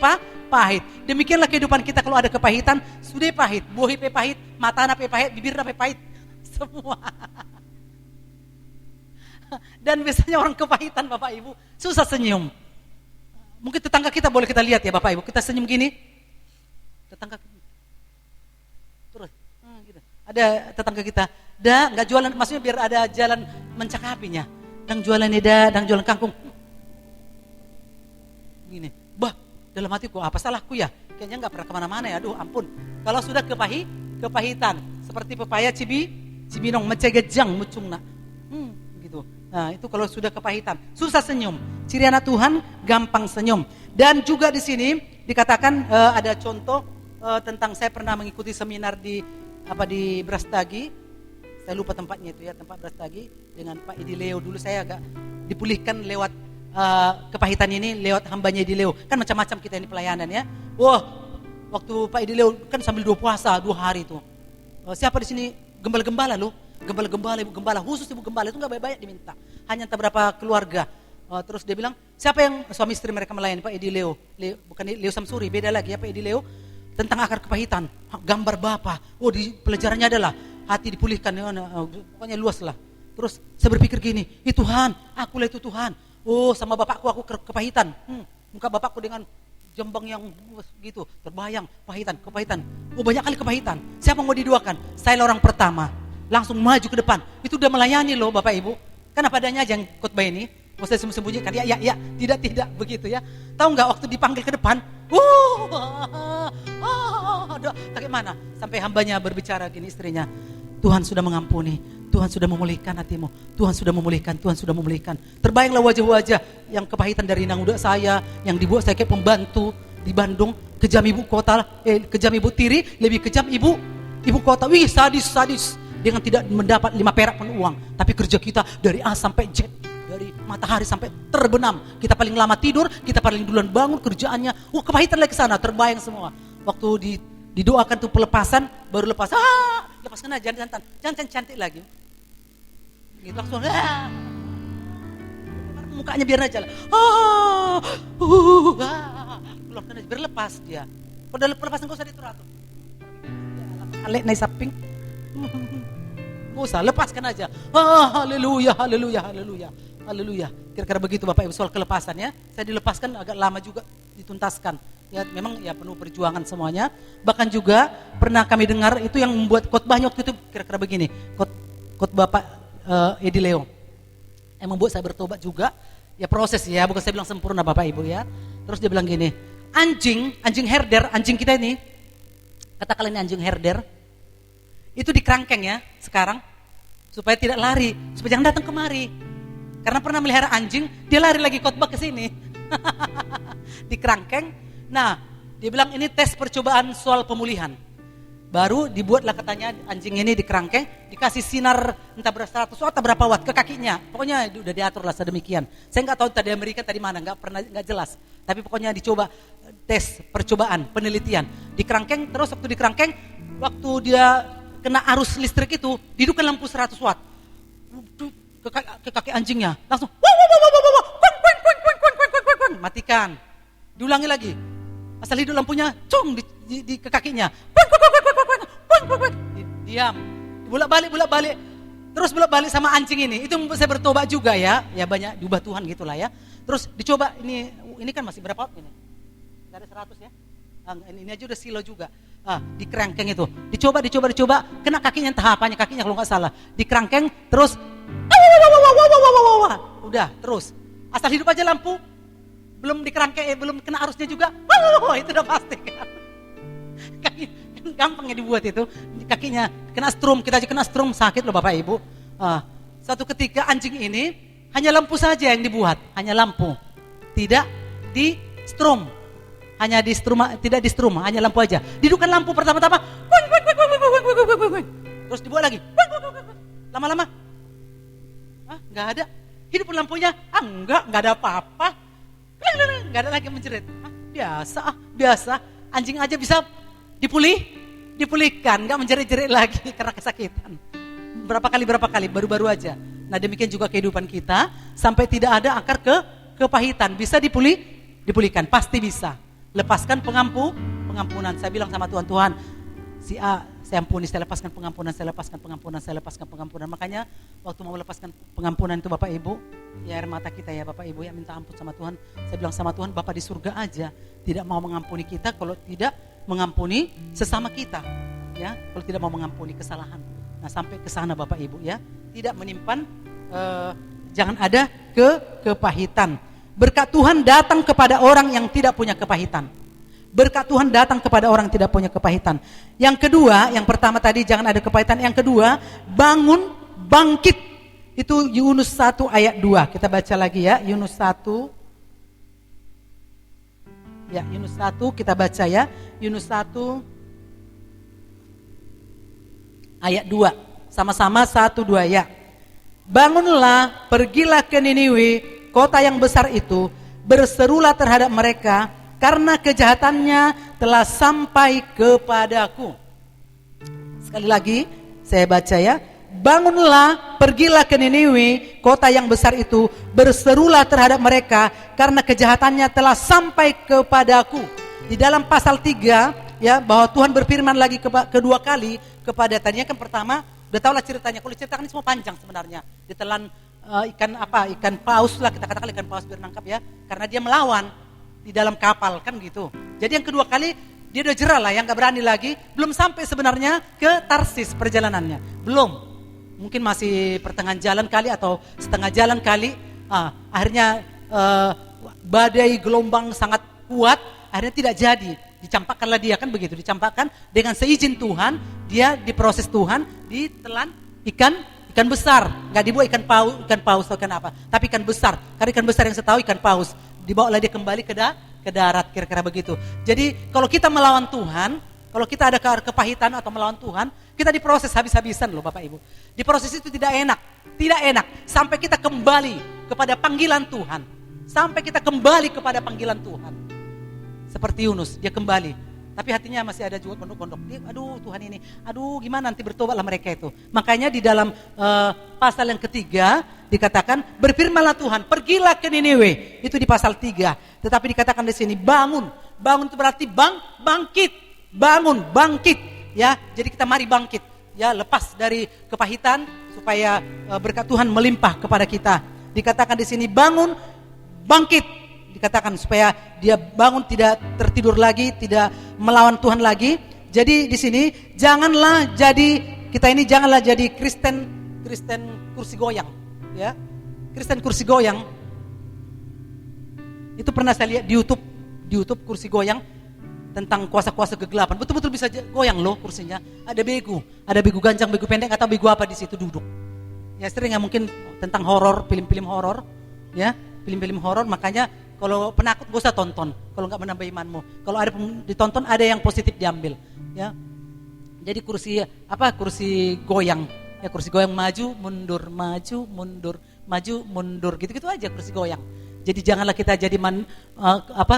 pahit. Demikianlah kehidupan kita kalau ada kepahitan, sudah pahit, buah pahit, mata pahit, bibir pahit, semua. Dan biasanya orang kepahitan Bapak Ibu susah senyum. Mungkin tetangga kita boleh kita lihat ya Bapak Ibu, kita senyum gini. Tetangga terus gitu. Ada tetangga kita, nggak jualan, maksudnya biar ada jalan mencakapinya. Dang jualan dang jualan kangkung. Gini, dalam hatiku apa salahku ya? Kayaknya nggak pernah kemana-mana ya. Aduh ampun. Kalau sudah kepahitan, seperti pepaya cibinong mencegejang mucungna. Gitu. Nah itu kalau sudah kepahitan, susah senyum. Ciri anak Tuhan gampang senyum. Dan juga di sini dikatakan ada contoh tentang saya pernah mengikuti seminar di Brastagi. Saya lupa tempatnya itu ya, tempat Brastagi dengan Pak Idileo. Dulu saya agak dipulihkan lewat kepahitan ini lewat hambanya Idileo. Kan macam-macam kita ini pelayanan ya. Waktu Pak Idileo kan sambil 2 puasa 2 hari itu. Siapa di sini gembala-gembala loh? Gembala-gembala, ibu gembala, khusus ibu gembala itu gak banyak diminta. Hanya entah berapa keluarga. Terus dia bilang, siapa yang suami istri mereka melayani? Pak Edi Leo. Bukan Leo Samsuri, beda lagi ya Pak Edi Leo. Tentang akar kepahitan, gambar Bapa. Di pelajarannya adalah hati dipulihkan, pokoknya luas lah. Terus saya berpikir gini, Tuhan, akulah itu Tuhan. Sama bapakku aku kepahitan. Muka bapakku dengan jembang yang gitu, terbayang, kepahitan. Banyak kali kepahitan. Siapa mau diduakan? Saya orang pertama. Langsung maju ke depan. Itu udah melayani loh Bapak Ibu. Kan apa adanya aja yang khotbah ini. Mau saya sembunyi-sembunyikan. Ya, tidak begitu ya. Tahu nggak waktu dipanggil ke depan? Bagaimana? Sampai hambanya berbicara gini istrinya. Tuhan sudah mengampuni, Tuhan sudah memulihkan hatimu, Tuhan sudah memulihkan, Tuhan sudah memulihkan. Terbayanglah wajah-wajah yang kepahitan dari inang muda saya, yang dibuat saya kayak pembantu di Bandung, kejam ibu kota, kejam ibu tiri, lebih kejam ibu kota. Wih, sadis dengan tidak mendapat 5 perak pun uang. Tapi kerja kita dari A sampai Z, dari matahari sampai terbenam. Kita paling lama tidur, kita paling duluan bangun kerjaannya. Kepahitan lagi ke sana, terbayang semua. Waktu didoakan tuh pelepasan, baru lepas, lepaskan aja jantan cantik lagi. Gitu langsung, mukanya biar aja lah. Keluarkan aja, berlepas dia. Udah pelepasan gak usah diatur-atur. Alek naik saping. Gak usah, lepaskan aja. Haleluya, haleluya, haleluya. Haleluya. Kira-kira begitu Bapak Ibu soal kelepasan ya. Saya dilepaskan agak lama juga dituntaskan. Ya memang ya penuh perjuangan semuanya. Bahkan juga pernah kami dengar itu yang membuat khotbahnya waktu itu kira-kira begini. Khotbah Bapak Edi Leo. Yang membuat saya bertobat juga. Ya proses ya, bukan saya bilang sempurna Bapak Ibu ya. Terus dia bilang gini, anjing herder, anjing kita ini, katakanlah ini anjing herder, itu dikerangkeng ya sekarang, supaya tidak lari, supaya jangan datang kemari. Karena pernah melihara anjing, dia lari lagi khotbah ke sini. Dikerangkeng. Nah, dia bilang ini tes percobaan soal pemulihan. Baru dibuatlah katanya anjing ini dikerangkeng, dikasih sinar entah berapa 100 watt atau berapa watt ke kakinya. Pokoknya udah diatur lah sedemikian. Saya nggak tahu tadi Amerika tadi mana, nggak jelas. Tapi pokoknya dicoba tes percobaan penelitian. Dikerangkeng, terus waktu dikerangkeng, waktu dia kena arus listrik itu, hidupkan lampu 100 watt ke kaki anjingnya, langsung matikan. Diulangi lagi, asal hidup lampunya, di ke kakinya, diam, bolak-balik, terus bolak-balik sama anjing ini. Itu membuat saya bertobat juga ya banyak diubah Tuhan gitulah ya. Terus dicoba ini kan masih berapa watt ini? Nggak ada 100 ya? Ini aja udah silo juga. Di kerangkeng itu, dicoba, kena kakinya entah apanya, kakinya kalau nggak salah, di kerangkeng terus, udah terus, asal hidup aja lampu, belum di kerangkeng, belum kena arusnya juga, itu udah pasti kan. Kaki gampang ya dibuat itu, kakinya kena strum, kita aja kena strum sakit loh Bapak Ibu. Suatu ketika anjing ini hanya lampu saja yang dibuat, hanya lampu, tidak di strum. Hanya di strum, tidak di strum, hanya lampu aja. Dihidupkan lampu pertama-tama, terus dibuat lagi, lama-lama, nggak ada. Hidupkan lampunya, nggak ada apa-apa, nggak ada lagi menjerit. Biasa. Anjing aja bisa dipulihkan, nggak menjerit-jerit lagi karena kesakitan. Berapa kali, baru-baru aja. Nah demikian juga kehidupan kita, sampai tidak ada akar kepahitan, bisa dipulihkan, pasti bisa. Lepaskan pengampunan. Saya bilang sama Tuhan, si A saya ampuni, saya lepaskan pengampunan. Makanya waktu mau melepaskan pengampunan itu Bapak Ibu, ya air mata kita ya Bapak Ibu, ya minta ampun sama Tuhan. Saya bilang sama Tuhan, Bapak di surga aja tidak mau mengampuni kita kalau tidak mengampuni sesama kita, ya, kalau tidak mau mengampuni kesalahan. Nah sampai ke sana Bapak Ibu ya, tidak menyimpan, jangan ada kepahitan. Berkat Tuhan datang kepada orang yang tidak punya kepahitan. Berkat Tuhan datang kepada orang yang tidak punya kepahitan. Yang kedua, yang pertama tadi jangan ada kepahitan. Yang kedua, bangun, bangkit. Itu Yunus 1 ayat 2. Kita baca lagi ya, Yunus 1. Ya, Yunus 1 kita baca ya. Yunus 1 ayat 2. Sama-sama 1, 2 ya. Bangunlah, pergilah ke Niniwe, kota yang besar itu, berserulah terhadap mereka, karena kejahatannya telah sampai kepadaku. Sekali lagi, saya baca ya. Bangunlah, pergilah ke Niniwe, kota yang besar itu, berserulah terhadap mereka, karena kejahatannya telah sampai kepadaku. Di dalam pasal 3, ya, bahwa Tuhan berfirman lagi kedua kali kepada, tadinya kan pertama, udah tahulah ceritanya. Kalau ceritakan ini semua panjang sebenarnya. Ditelan ikan paus lah, kita katakan ikan paus biar nangkap ya, karena dia melawan di dalam kapal kan gitu. Jadi yang kedua kali dia udah jerah lah, yang gak berani lagi. Belum sampai sebenarnya ke Tarsis perjalanannya, belum, mungkin masih pertengahan jalan kali atau setengah jalan kali. Akhirnya badai gelombang sangat kuat, akhirnya tidak jadi. dicampakkanlah dia, kan begitu, dicampakkan dengan seizin Tuhan, dia diproses Tuhan, ditelan ikan besar, nggak dibawa ikan paus atau ikan apa, tapi ikan besar. Karena ikan besar yang saya tahu ikan paus, dibawalah dia kembali ke darat, kira-kira begitu. Jadi kalau kita melawan Tuhan, kalau kita ada kepahitan atau melawan Tuhan, kita diproses habis-habisan loh Bapak Ibu. Diproses itu tidak enak, sampai kita kembali kepada panggilan Tuhan, sampai kita kembali kepada panggilan Tuhan. Seperti Yunus, dia kembali. Tapi hatinya masih ada juga gondok-gondok. Aduh Tuhan ini, aduh gimana nanti bertobatlah mereka itu. Makanya di dalam pasal yang ketiga dikatakan, berfirmanlah Tuhan, pergilah ke Niniwe. Itu di pasal 3. Tetapi dikatakan di sini, bangun. Bangun itu berarti bangkit. Bangun, bangkit. Ya, jadi kita mari bangkit. Ya, lepas dari kepahitan supaya berkat Tuhan melimpah kepada kita. Dikatakan di sini, bangun, bangkit. Dikatakan supaya dia bangun, tidak tertidur lagi, tidak melawan Tuhan lagi. Jadi di sini janganlah jadi Kristen kursi goyang, ya. Kristen kursi goyang. Itu pernah saya lihat di YouTube kursi goyang tentang kuasa-kuasa kegelapan. Betul-betul bisa goyang loh kursinya. Ada begu ganjang, begu pendek atau begu apa di situ duduk. Ya sering ya mungkin tentang horor, film-film horor, ya, film-film horor. Makanya kalau penakut gak usah tonton, kalau nggak menambah imanmu. Kalau ada ditonton, ada yang positif diambil, ya. Jadi kursi goyang, ya kursi goyang maju mundur, gitu-gitu aja kursi goyang. Jadi janganlah kita jadi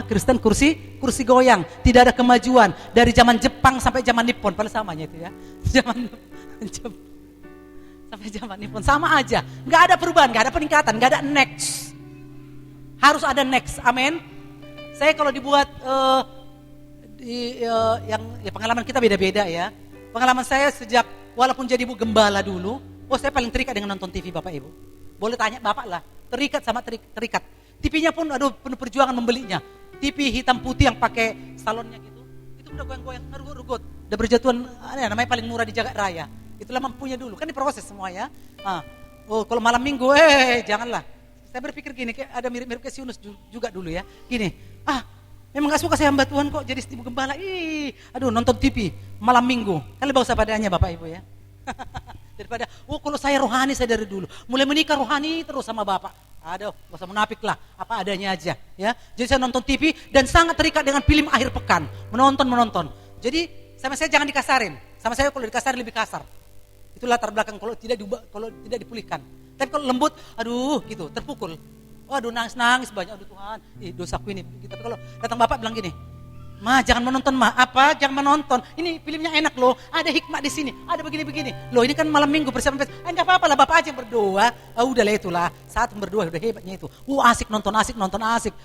Kristen kursi goyang, tidak ada kemajuan dari zaman Jepang sampai zaman Nippon, pada samanya itu ya, zaman Jepang sampai zaman Nippon sama aja, nggak ada perubahan, nggak ada peningkatan, nggak ada next. Harus ada next, amin. Saya kalau dibuat pengalaman kita beda-beda ya. Pengalaman saya sejak walaupun jadi ibu gembala dulu, saya paling terikat dengan nonton TV Bapak Ibu. Boleh tanya Bapak lah, terikat. TV-nya pun penuh perjuangan membelinya. TV hitam putih yang pakai salonnya gitu. Itu udah goyang-goyang, rugut. Udah berjatuhan, namanya paling murah di Jagat Raya. Itulah mampunya dulu, kan diproses semua ya. Kalau malam minggu, janganlah. Saya berpikir gini, kayak ada mirip-mirip ke Yunus juga dulu ya. Gini, memang gak suka saya hamba Tuhan kok jadi ibu gembala. Nonton TV malam minggu. Kan lebih bagus padanya Bapak Ibu ya. Daripada, kalau saya rohani saya dari dulu. Mulai menikah rohani terus sama Bapak. Gak usah munafik lah, apa adanya aja. Ya. Jadi saya nonton TV dan sangat terikat dengan film akhir pekan. Menonton. Jadi sama saya jangan dikasarin. Sama saya kalau dikasarin lebih kasar. Itu latar belakang kalau tidak dipulihkan. Tapi kalau lembut, gitu, terpukul. Nangis banyak, Tuhan, dosaku ini. Tapi kalau datang Bapak bilang gini, jangan menonton, jangan menonton. Ini filmnya enak loh, ada hikmah di sini, ada begini-begini. Loh ini kan malam minggu persiapan festival. Enggak apa-apa lah, Bapak aja yang berdoa. Udahlah itulah, saat berdoa udah hebatnya itu. Asik nonton, asik.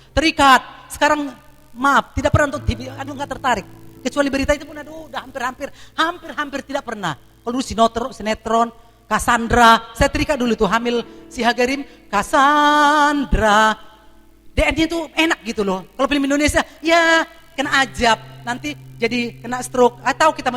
Terikat. Sekarang maaf, tidak pernah nonton TV, enggak tertarik. Kecuali berita itu pun udah hampir tidak pernah. Kalau dulu sinetron, Cassandra, saya terikat dulu tuh hamil si Hagarim, Cassandra. DN-nya tuh enak gitu loh. Kalau film Indonesia, ya kena ajab, nanti jadi kena stroke. Atau kita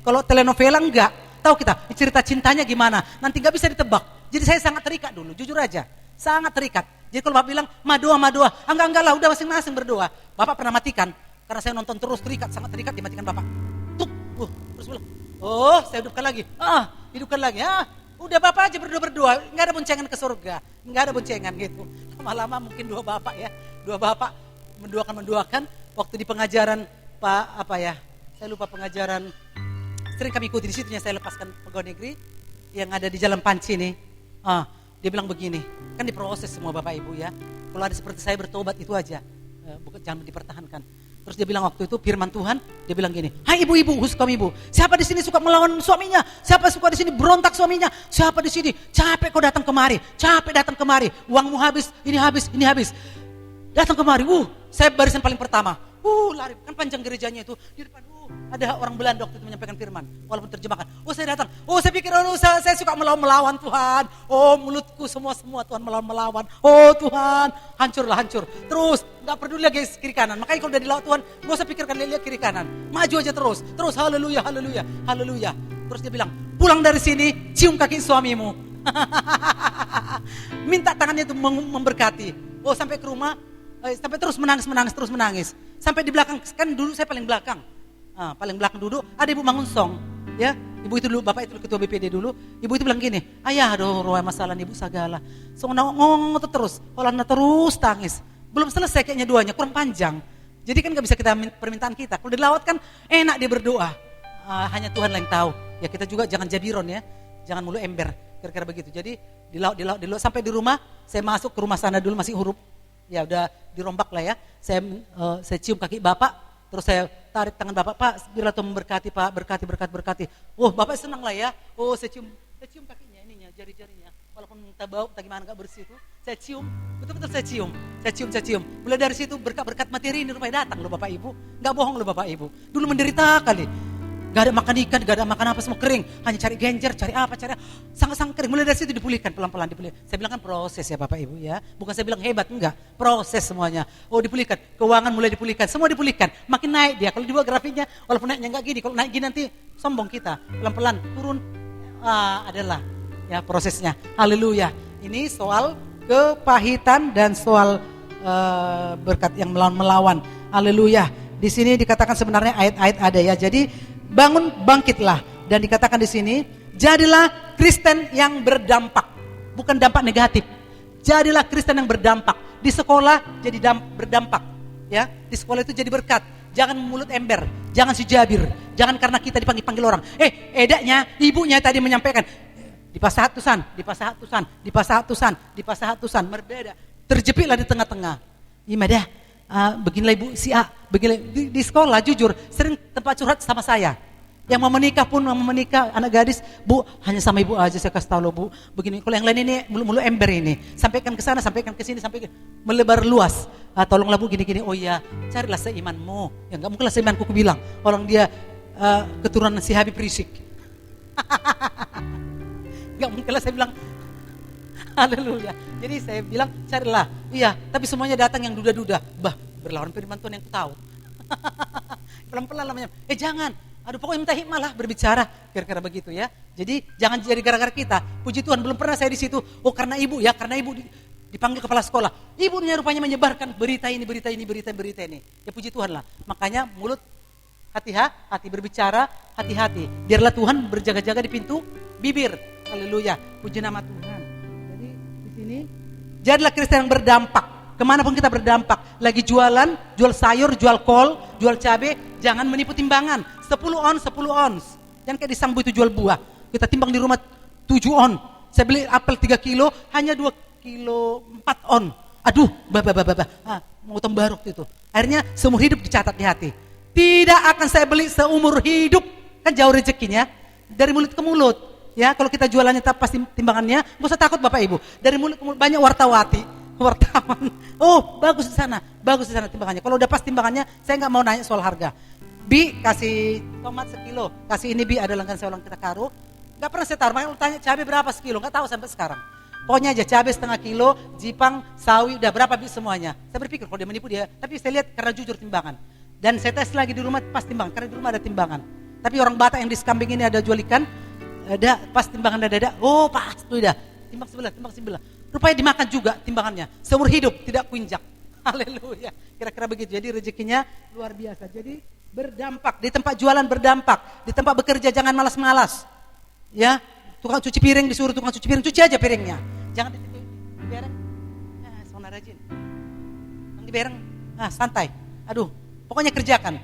kalau telenovela enggak, tahu kita cerita cintanya gimana, nanti enggak bisa ditebak. Jadi saya sangat terikat dulu, jujur aja, sangat terikat. Jadi kalau Bapak bilang, doa, enggak lah, udah masing-masing berdoa. Bapak pernah matikan, karena saya nonton terus sangat terikat, dimatikan Bapak. Terus bilang, saya hidupkan lagi. Udah Bapak aja berdoa, enggak ada boncengan ke surga, enggak ada boncengan gitu. Lama-lama mungkin dua bapak mendoakan waktu di pengajaran saya lupa pengajaran, sering kami ikuti di situnya, saya lepaskan pegawai negeri yang ada di Jalan Panci nih. Dia bilang begini, kan diproses semua Bapak Ibu ya. Kalau ada seperti saya bertobat itu aja, jangan dipertahankan. Terus dia bilang waktu itu firman Tuhan, dia bilang gini, hai ibu-ibu, khusus kamu ibu, siapa di sini suka melawan suaminya? Siapa suka di sini berontak suaminya? Siapa di sini capek kau datang kemari? Uangmu habis, ini habis. Datang kemari, saya barisan paling pertama. Lari, kan panjang gerejanya itu. Di depan, ada orang Belanda waktu itu menyampaikan firman, walaupun terjemahkan. Saya datang, saya pikir, saya suka melawan Tuhan. Mulutku semua Tuhan melawan. Tuhan, hancur. Terus, gak peduli lagi kiri kanan. Makanya kalau udah dilawan Tuhan, gak usah pikirkan lihat kiri kanan. Maju aja terus, haleluya. Terus dia bilang, pulang dari sini, cium kaki suamimu. Minta tangannya itu memberkati. Sampai ke rumah, sampai terus menangis. Sampai di belakang, kan dulu saya paling belakang. Paling belakang duduk, ada ibu Mangunsong. Ya, ibu itu dulu, bapak itu ketua BPD dulu. Ibu itu bilang gini, ayah aduh masalah ibu segala. So ngomong terus, Holanda terus tangis. Belum selesai kayaknya doanya, kurang panjang. Jadi kan gak bisa kita permintaan kita. Kalau dilawat kan enak dia berdoa. Hanya Tuhan yang tahu. Ya kita juga jangan jabiron ya, jangan mulu ember. Kira-kira begitu. Jadi dilawat sampai di rumah, saya masuk ke rumah sana dulu masih huruf. Ya udah dirombak lah ya. Saya cium kaki bapak. Terus saya tarik tangan bapak, Pak, biarlah Tuhan memberkati Pak, berkati. Oh, bapak senang lah ya. Oh, saya cium kakinya, ininya, jari-jarinya. Walaupun tak bau, tak gimana gak bersih itu, saya cium, betul-betul saya cium. Mulai dari situ berkat-berkat materi ini rupanya datang loh Bapak Ibu. Gak bohong loh Bapak Ibu. Dulu menderita kali. Gak ada makan ikan, gak ada makan apa, semua kering. Hanya cari genjer, cari apa, sangat-sangat kering. Mulai dari situ dipulihkan, pelan-pelan dipulihkan. Saya bilang kan proses ya Bapak Ibu ya. Bukan saya bilang hebat, enggak. Proses semuanya. Oh dipulihkan, keuangan mulai dipulihkan, semua dipulihkan. Makin naik dia. Kalau dibuat grafiknya, walaupun naiknya enggak gini. Kalau naik gini nanti sombong kita. Pelan-pelan turun. Adalah ya prosesnya. Haleluya. Ini soal kepahitan dan soal berkat yang melawan. Haleluya. Di sini dikatakan sebenarnya ayat-ayat ada ya. Jadi bangun bangkitlah, dan dikatakan di sini jadilah Kristen yang berdampak, bukan dampak negatif. Jadilah Kristen yang berdampak di sekolah, jadi berdampak ya. Di sekolah itu jadi berkat. Jangan mulut ember, jangan si Jabir, jangan karena kita dipanggil orang. Edaknya ibunya tadi menyampaikan di pasahatusan berbeda. Terjepitlah di tengah-tengah. Imadah. Beginilah ibu si A, beginilah di sekolah jujur sering tempat curhat sama saya. Yang mau menikah anak gadis, Bu, hanya sama ibu aja saya kasih tahu loh Bu. Begini, kalau yang lain ini mulu ember ini. Sampaikan ke sana, sampaikan ke sini, sampai melebar luas. Tolonglah Bu gini-gini. Oh iya, carilah seimanmu. Ya enggak mungkinlah seimanku aku bilang. Orang dia keturunan si Habib Rizik. Enggak mungkinlah saya bilang. Haleluya. Jadi saya bilang carilah. Iya, tapi semuanya datang yang duda-duda. Berlawan firman Tuhan yang ku tahu. Pelan-pelan namanya. Jangan. Aduh pokoknya minta hikmah lah berbicara. Kira-kira begitu ya. Jadi jangan jadi gara-gara kita. Puji Tuhan belum pernah saya di situ. Oh karena ibu ya, karena ibu dipanggil kepala sekolah. Ibunya rupanya menyebarkan berita ini. Ya puji Tuhan lah. Makanya mulut hati berbicara, hati-hati. Biarlah Tuhan berjaga-jaga di pintu bibir. Haleluya. Puji nama Tuhan. Jadilah Kristen yang berdampak. Kemanapun kita berdampak. Lagi jualan, jual sayur, jual kol, jual cabai. Jangan menipu timbangan. 10 ons. Jangan kayak di Sangbu itu jual buah. Kita timbang di rumah 7 on. Saya beli apel 3 kilo, hanya 2 kilo 4 on. Aduh, mau tembaruk itu. Akhirnya seumur hidup dicatat di hati. Tidak akan saya beli seumur hidup. Kan jauh rezekinya. Dari mulut ke mulut. Ya, kalau kita jualannya pasti timbangannya, gak usah takut Bapak Ibu. Dari mulut ke mulut banyak wartawan. Oh, bagus di sana timbangannya. Kalau udah pas timbangannya, saya nggak mau nanya soal harga. Bi kasih tomat sekilo, kasih ini Bi ada langganan saya ulang kita karo. Nggak pernah saya taruh. Makanya tanya cabai berapa sekilo, nggak tahu sampai sekarang. Pokoknya aja cabai setengah kilo, jipang, sawi, udah berapa Bi semuanya. Saya berpikir kalau dia menipu dia, tapi saya lihat karena jujur timbangan. Dan saya tes lagi di rumah pas timbang, karena di rumah ada timbangan. Tapi orang Batak yang di Sekambing ini ada jual ikan. Ada pas timbangan ada. Oh pas tuh dah. Timbang sebelah. Rupanya dimakan juga timbangannya. Seumur hidup tidak kuinjak. Haleluya. Kira-kira begitu. Jadi rezekinya luar biasa. Jadi berdampak di tempat jualan, berdampak di tempat bekerja. Jangan malas-malas. Ya, tukang cuci piring disuruh tukang cuci piring, cuci aja piringnya. Jangan di bereng. Sona rajin. Di bereng. Santai. Aduh, pokoknya kerjakan.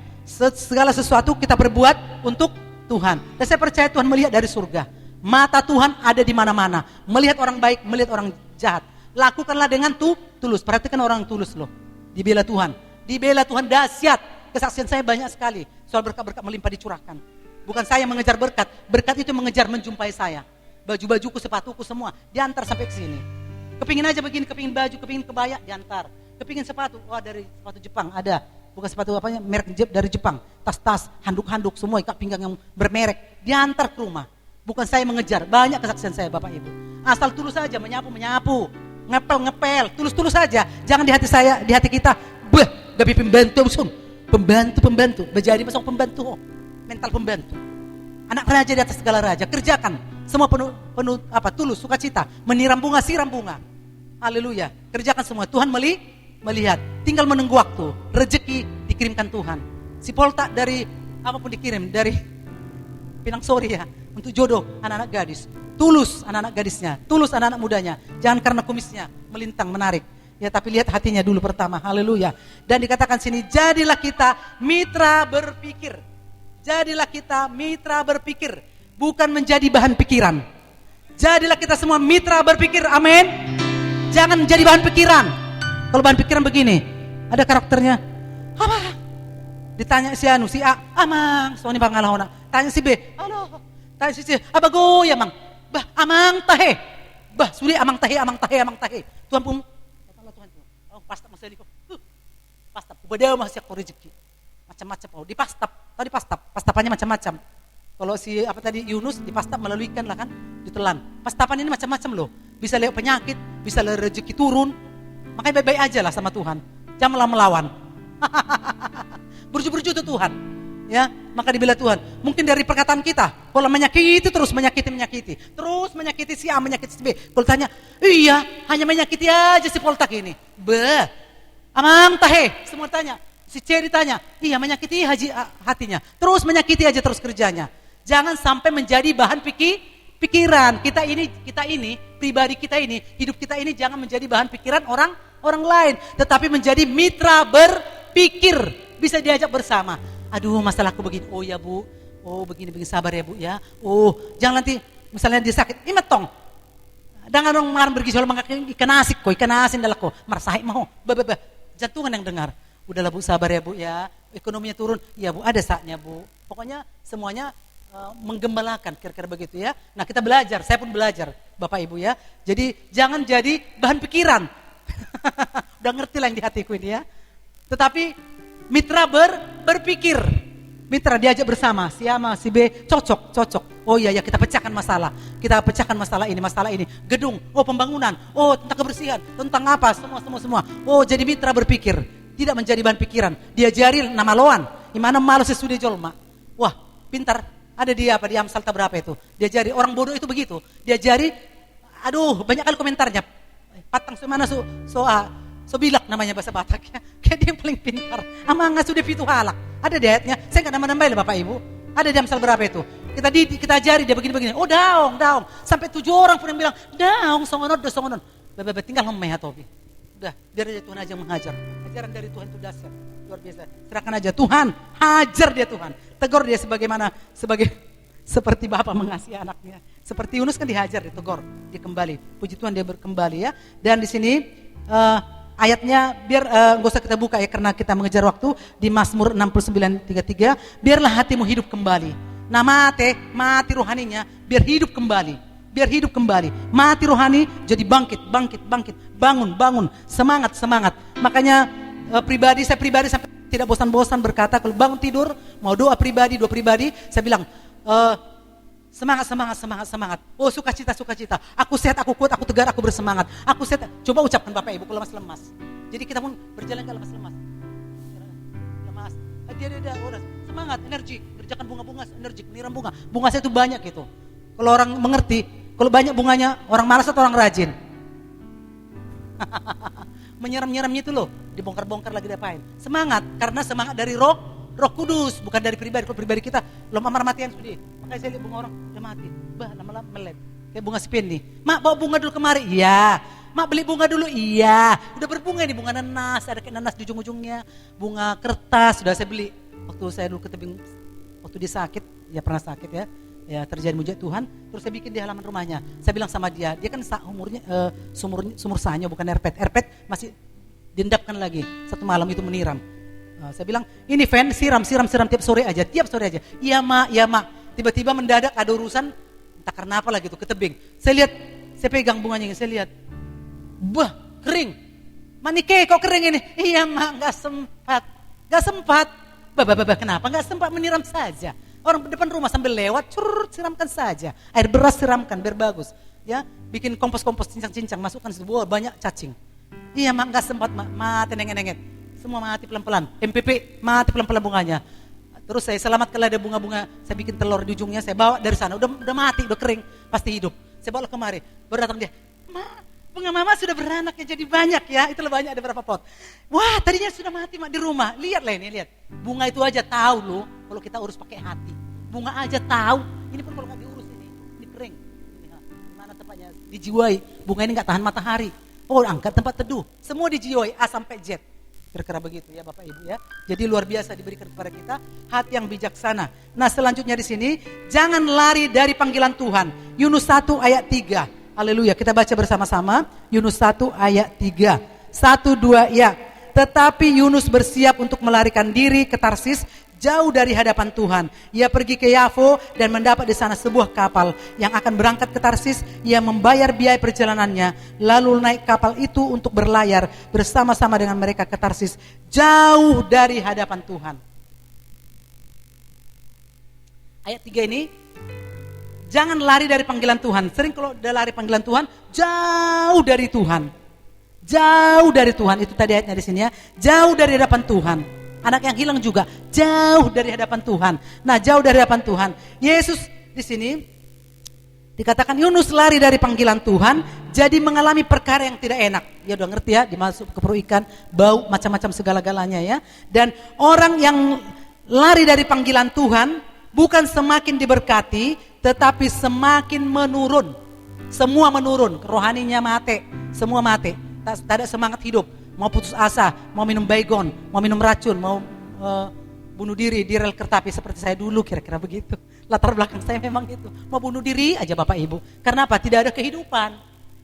Segala sesuatu kita berbuat untuk Tuhan. Dan saya percaya Tuhan melihat dari surga. Mata Tuhan ada di mana-mana. Melihat orang baik, melihat orang jahat. Lakukanlah dengan tulus. Perhatikan orang tulus loh. Dibela Tuhan. Dibela Tuhan dahsyat. Kesaksian saya banyak sekali. Soal berkat-berkat melimpah dicurahkan. Bukan saya mengejar berkat. Berkat itu mengejar menjumpai saya. Baju-bajuku, sepatuku semua. Diantar sampai ke sini. Kepingin aja begini, kepingin baju, kepingin kebaya, diantar. Kepingin sepatu, dari sepatu Jepang ada. Bukan sepatu apanya, merek dari Jepang. Tas-tas, handuk-handuk, semua ikat pinggang yang bermerek. Diantar ke rumah. Bukan saya mengejar. Banyak kesaksian saya Bapak Ibu. Asal tulus saja, menyapu. Ngepel. Tulus-tulus saja. Jangan di hati saya, di hati kita. Gabi pembantu. Pembantu. Menjadi masuk pembantu. Mental pembantu. Anak raja di atas segala raja. Kerjakan. Semua penuh tulus, sukacita. Meniram bunga, siram bunga. Haleluya. Kerjakan semua. Tuhan melihat. Tinggal menunggu waktu. Rezeki dikirimkan Tuhan. Si Polta dari apapun dikirim, dari Pinang Sori ya, untuk jodoh anak-anak gadis. Tulus anak-anak gadisnya, tulus anak-anak mudanya. Jangan karena kumisnya melintang menarik. Ya, tapi lihat hatinya dulu pertama. Haleluya. Dan dikatakan sini, jadilah kita mitra berpikir. Jadilah kita mitra berpikir, bukan menjadi bahan pikiran. Jadilah kita semua mitra berpikir. Amin. Jangan menjadi bahan pikiran. Kalau bahan pikiran begini, ada karakternya. Apa? Ditanya si anu, si A, amang, soalnya pangalahona. Tanya si B, halo. Tanya si C, abago ya mang. Bah, amang tahe. Bah, suli amang tahe, amang tahe, amang tahe. Tuhan pun, katalah Tuhan pun. Oh, pastap masih liko. Pastap, ubadaw masih aku rezeki. Macam-macam. Oh, di pastap. Tahu di pastap? Pastapannya macam-macam. Kalau si apa tadi Yunus di pastap melalui ikan lah kan, ditelan. Pastapan ini macam-macam loh. Bisa lewat penyakit, bisa lewat rezeki turun. Makanya baik-baik aja lah sama Tuhan. Janganlah melawan. Berju-berju itu Tuhan. Ya, maka dibela Tuhan. Mungkin dari perkataan kita, kalau menyakiti terus menyakiti, terus menyakiti si A, menyakiti si B. Kalau tanya, iya, hanya menyakiti aja si Poltak ini. Amang tahe, semua tanya. Si C ditanya, iya menyakiti hatinya. Terus menyakiti aja terus kerjanya. Jangan sampai menjadi bahan pikiran. Kita ini, pribadi kita ini, hidup kita ini jangan menjadi bahan pikiran orang lain, tetapi menjadi mitra berpikir. Bisa diajak bersama. Aduh, masalahku begini. Oh ya Bu. Oh begini sabar ya Bu ya. Oh, jangan nanti misalnya dia sakit, imetong. Dengan orang marah pergi soal ikan asin dalako. Marsahi mau. Jantungan yang dengar. Udahlah Bu, sabar ya Bu ya. Ekonominya turun. Ya Bu, ada saatnya Bu. Pokoknya semuanya menggembalakan kira-kira begitu ya. Nah, kita belajar, saya pun belajar Bapak Ibu ya. Jadi jangan jadi bahan pikiran. Udah ngerti lah yang di hatiku ini ya. Tetapi mitra berpikir. Mitra diajak bersama, si A sama si B cocok. Oh iya ya, kita pecahkan masalah. Kita pecahkan masalah ini. Gedung, oh pembangunan, oh tentang kebersihan, tentang apa, semua. Oh jadi mitra berpikir, tidak menjadi bahan pikiran. Diajari nama loan, gimana malu sesudah jolma. Wah, pintar. Ada dia apa di Amsal berapa itu? Diajari orang bodoh itu begitu. Diajari, aduh banyak kali komentarnya. Patang semana so bilak namanya bahasa Batak ya. Kayak dia yang paling pintar. Amanga sudah pitu halak. Ada di ayatnya. Saya enggak nambah-nambahin lah Bapak Ibu. Ada di Amsal berapa itu? Kita ajari dia begini-begini. Oh daong. Sampai 7 orang pun yang bilang, daong songonon. Tinggal ngomeh Tobi. Udah, biar aja Tuhan aja mengajar. Ajaran dari Tuhan itu dahsyat. Luar biasa. Serahkan aja Tuhan, hajar dia Tuhan. Tegur dia seperti Bapak mengasihi anaknya. Seperti Yunus kan dihajar, ditegur, dia kembali. Puji Tuhan dia berkembali ya. Dan di sini ayatnya biar gak usah kita buka ya karena kita mengejar waktu di Mazmur 69:33. Biarlah hatimu hidup kembali. Nah mati rohaninya biar hidup kembali. Mati rohani jadi bangkit. Bangun. Semangat. Makanya saya pribadi sampai tidak bosan-bosan berkata kalau bangun tidur mau doa pribadi, saya bilang semangat. Oh sukacita. Aku sehat, aku kuat, aku tegar, aku bersemangat. Aku sehat. Coba ucapkan Bapak Ibu kalau lemas. Jadi kita pun berjalan ke lemas. Dia semangat, energi. Kerjakan bunga-bunga, energi, meniram bunga. Bunga saya itu banyak gitu. Kalau orang mengerti, kalau banyak bunganya, orang malas atau orang rajin? Menyiram-nyiramnya itu loh, dibongkar-bongkar lagi diapain? Semangat, karena semangat dari Roh Kudus, bukan dari pribadi. Kalau pribadi kita belum amar matian sudah. Makanya saya lihat bunga orang udah mati, lama-lama melek. Kayak bunga spin nih. Mak bawa bunga dulu kemari, iya. Mak beli bunga dulu, iya. Udah berbunga nih, bunga nanas, ada kayak nanas di ujung-ujungnya. Bunga kertas, sudah saya beli. Waktu saya dulu ke tebing, waktu dia sakit, ya pernah sakit ya. Ya terjadi mujizat Tuhan, terus saya bikin di halaman rumahnya. Saya bilang sama dia kan umurnya sumur sanyo bukan erpet masih diendapkan lagi. Satu malam itu meniram. Saya bilang ini Fen siram tiap sore aja. Iya mak. Tiba-tiba mendadak ada urusan entah karena apa lagi tuh ke tebing. Saya pegang bunganya, saya lihat, kering. Manike kok kering ini? Iya mak, nggak sempat. Kenapa nggak sempat meniram saja? Orang depan rumah sambil lewat, siramkan saja. Air beras siramkan biar bagus. Ya, bikin kompos cincang-cincang, masukkan sebuah banyak cacing. Iya mak, nggak sempat mak, mati nenget. Semua mati pelan-pelan. MPP mati pelan-pelan bunganya. Terus saya selamat kalau ada bunga-bunga, saya bikin telur di ujungnya, saya bawa dari sana. Udah mati, udah kering, pasti hidup. Saya bawa kemari. Baru datang dia, Bunga mama sudah beranak ya, jadi banyak ya. Itulah banyak, ada berapa pot. Wah, tadinya sudah mati mak di rumah. Lihat lah ini, lihat. Bunga itu aja tahu loh kalau kita urus pakai hati. Bunga aja tahu. Ini pun kalau nggak diurus ini kering. Ini, mana tempatnya dijiwai. Bunga ini nggak tahan matahari. Oh, angkat tempat teduh. Semua dijiwai A sampai Z. Kira-kira begitu ya Bapak Ibu ya. Jadi luar biasa diberikan kepada kita hati yang bijaksana. Nah, selanjutnya di sini, jangan lari dari panggilan Tuhan. Yunus 1 ayat 3. Haleluya. Kita baca bersama-sama. Yunus 1 ayat 3. 1, 2 ya. Tetapi Yunus bersiap untuk melarikan diri ke Tarsis, jauh dari hadapan Tuhan. Ia pergi ke Yafo dan mendapat di sana sebuah kapal yang akan berangkat ke Tarsis. Ia membayar biaya perjalanannya, lalu naik kapal itu untuk berlayar bersama-sama dengan mereka ke Tarsis, jauh dari hadapan Tuhan. Ayat 3 ini, jangan lari dari panggilan Tuhan. Sering kalau udah lari panggilan Tuhan, jauh dari Tuhan. Jauh dari Tuhan, itu tadi ayatnya di sini ya. Jauh dari hadapan Tuhan. Anak yang hilang juga jauh dari hadapan Tuhan. Nah, jauh dari hadapan Tuhan. Yesus di sini dikatakan Yunus lari dari panggilan Tuhan, jadi mengalami perkara yang tidak enak. Ya udah ngerti ya, dimasuk ke perut ikan, bau macam-macam segala-galanya ya. Dan orang yang lari dari panggilan Tuhan bukan semakin diberkati, tetapi semakin menurun. Semua menurun, rohaninya mati, semua mati. Tak ada semangat hidup. Mau putus asa, mau minum baygon, mau minum racun, mau bunuh diri di rel kereta api seperti saya dulu, kira-kira begitu. Latar belakang saya memang itu. Mau bunuh diri aja Bapak Ibu. Karena apa? Tidak ada kehidupan.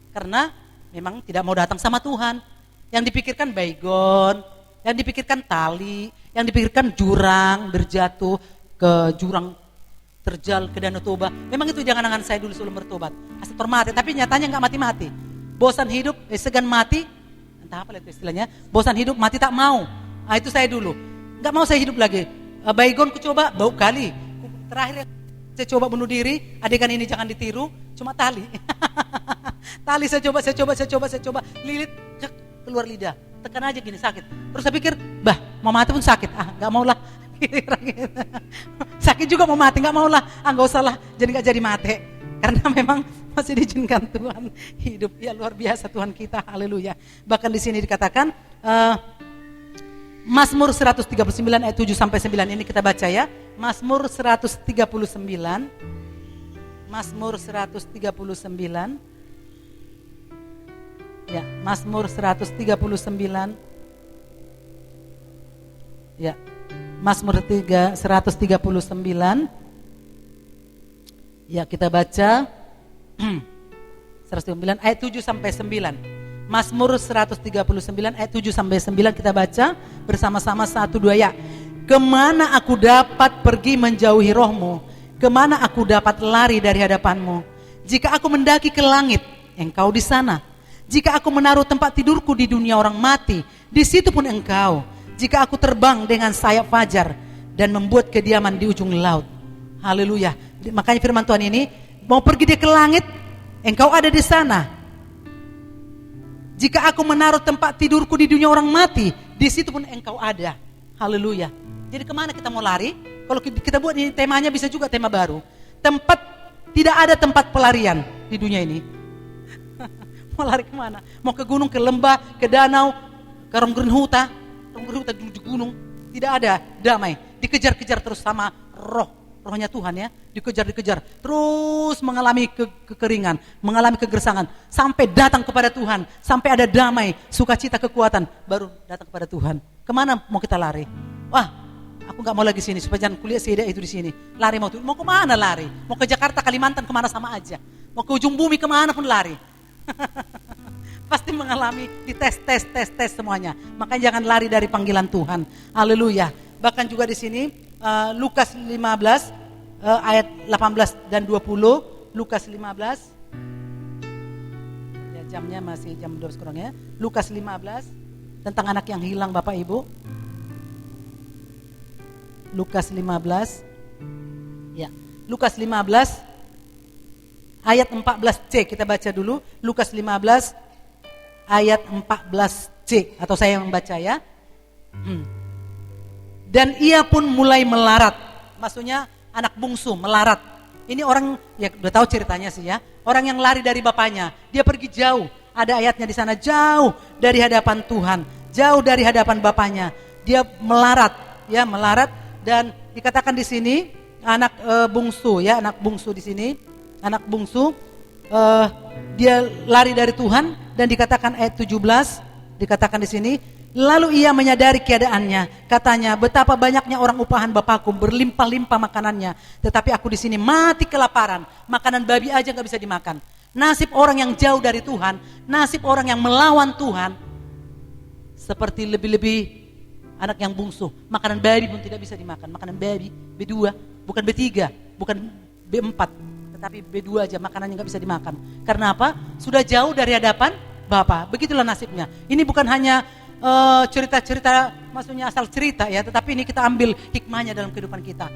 Karena memang tidak mau datang sama Tuhan. Yang dipikirkan baygon, yang dipikirkan tali, yang dipikirkan jurang, berjatuh ke jurang, terjal ke Danau Toba. Memang itu jangan-jangan saya dulu sebelum bertobat. Asal mati, tapi nyatanya nggak mati-mati. Bosan hidup, segan mati. Entah apa itu istilahnya, bosan hidup, mati tak mau. Nah, itu saya dulu, nggak mau saya hidup lagi. Baygon ku coba, bau kali. Terakhir saya coba bunuh diri, adegan ini jangan ditiru, cuma tali. Tali saya coba, lilit, cek, keluar lidah, tekan aja gini sakit. Terus saya pikir, mau mati pun sakit, nggak mau lah. Sakit juga mau mati, nggak mau lah, nggak usah lah, jadi nggak jadi mati. Karena memang masih diizinkan Tuhan hidup. Ya luar biasa Tuhan kita, haleluya. Bahkan di sini dikatakan Mazmur 139 ayat 7 sampai 9 ini kita baca ya. Mazmur 139. Mazmur 139. Ya, Mazmur 139. Ya. Mazmur 139. Ya, kita baca 109 ayat 7 sampai 9. Mazmur 139 ayat 7 sampai 9 kita baca bersama-sama 1 2 ya. Kemana aku dapat pergi menjauhi rohmu? Kemana aku dapat lari dari hadapanmu? Jika aku mendaki ke langit, engkau di sana. Jika aku menaruh tempat tidurku di dunia orang mati, di situ pun engkau. Jika aku terbang dengan sayap fajar dan membuat kediaman di ujung laut. Haleluya. Makanya firman Tuhan ini, mau pergi dia ke langit, engkau ada di sana. Jika aku menaruh tempat tidurku di dunia orang mati, di situ pun engkau ada. Haleluya. Jadi kemana kita mau lari? Kalau kita buat ini temanya bisa juga tema baru. Tidak ada tempat pelarian di dunia ini. Mau lari kemana? Mau ke gunung, ke lembah, ke danau, ke Romgrenhuta. Romgrenhuta di gunung. Tidak ada damai. Dikejar-kejar terus sama rohnya Tuhan ya, dikejar, terus mengalami kekeringan, mengalami kegersangan, sampai datang kepada Tuhan, sampai ada damai, sukacita, kekuatan, baru datang kepada Tuhan. Kemana mau kita lari? Wah, aku nggak mau lagi sini, supaya jangan kuliah sida itu di sini. Lari mau kemana lari? Mau ke Jakarta, Kalimantan, kemana sama aja. Mau ke ujung bumi, kemana pun lari. Pasti mengalami tes semuanya. Makanya jangan lari dari panggilan Tuhan. Haleluya. Bahkan juga di sini Lukas 15 ayat 18 dan 20. Lukas 15. Ya, jamnya masih jam 12 kurang ya. Lukas 15 tentang anak yang hilang Bapak Ibu. Lukas 15. Ya, Lukas 15 ayat 14C kita baca dulu. Lukas 15 ayat 14C atau saya yang membaca ya. Dan ia pun mulai melarat. Maksudnya anak bungsu melarat. Ini orang ya udah tahu ceritanya sih ya. Orang yang lari dari bapaknya, dia pergi jauh. ada ayatnya di sana, jauh dari hadapan Tuhan, jauh dari hadapan Bapaknya. Dia melarat, ya melarat, dan dikatakan di sini anak bungsu, ya anak bungsu di sini, anak bungsu, dia lari dari Tuhan, dan dikatakan ayat 17, dikatakan di sini, lalu ia menyadari keadaannya, katanya, betapa banyaknya orang upahan Bapakku, berlimpah-limpah makanannya, tetapi aku di sini mati kelaparan, makanan babi aja nggak bisa dimakan. Nasib orang yang jauh dari Tuhan, nasib orang yang melawan Tuhan, seperti lebih-lebih anak yang bungsu, makanan babi pun tidak bisa dimakan, makanan babi, B2, bukan B3, bukan B4, tetapi B2 aja makanannya nggak bisa dimakan. Karena apa? Sudah jauh dari hadapan Bapa. Begitulah nasibnya. Ini bukan hanya cerita-cerita, maksudnya asal cerita ya, tetapi ini kita ambil hikmahnya dalam kehidupan kita.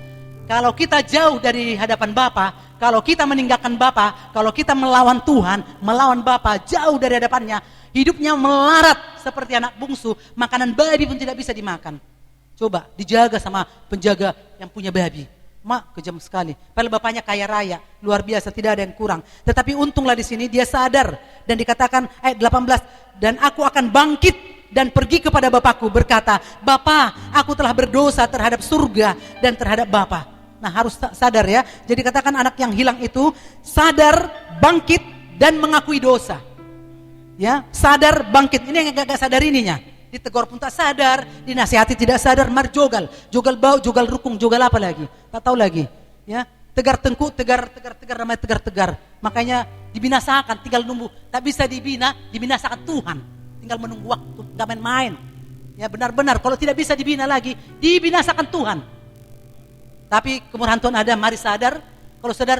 Kalau kita jauh dari hadapan Bapa, kalau kita meninggalkan Bapa, kalau kita melawan Tuhan, melawan Bapa, jauh dari hadapannya, hidupnya melarat seperti anak bungsu, makanan babi pun tidak bisa dimakan. Coba dijaga sama penjaga yang punya babi. Mak, kejam sekali. Padahal bapaknya kaya raya, luar biasa, tidak ada yang kurang. Tetapi untunglah di sini dia sadar, dan dikatakan ayat 18, dan aku akan bangkit dan pergi kepada Bapakku, berkata, Bapa, aku telah berdosa terhadap surga dan terhadap Bapa. Nah, harus sadar ya. Jadi katakan anak yang hilang itu sadar, bangkit, dan mengakui dosa. Ya, sadar, bangkit. Ini yang gak sadar ininya. Ditegur pun tak sadar, dinasihati tidak sadar, marjogal, jogal bau, jogal rukung, jogal apa lagi? Tak tahu lagi. Ya, tegar tengku, tegar namanya tegar. Makanya dibinasakan, tinggal nunggu. Tak bisa dibinasakan Tuhan. Tinggal menunggu waktu, gak main-main. Ya, benar-benar kalau tidak bisa dibina lagi, dibinasakan Tuhan. Tapi kemurahan Tuhan ada, mari sadar. Kalau sadar,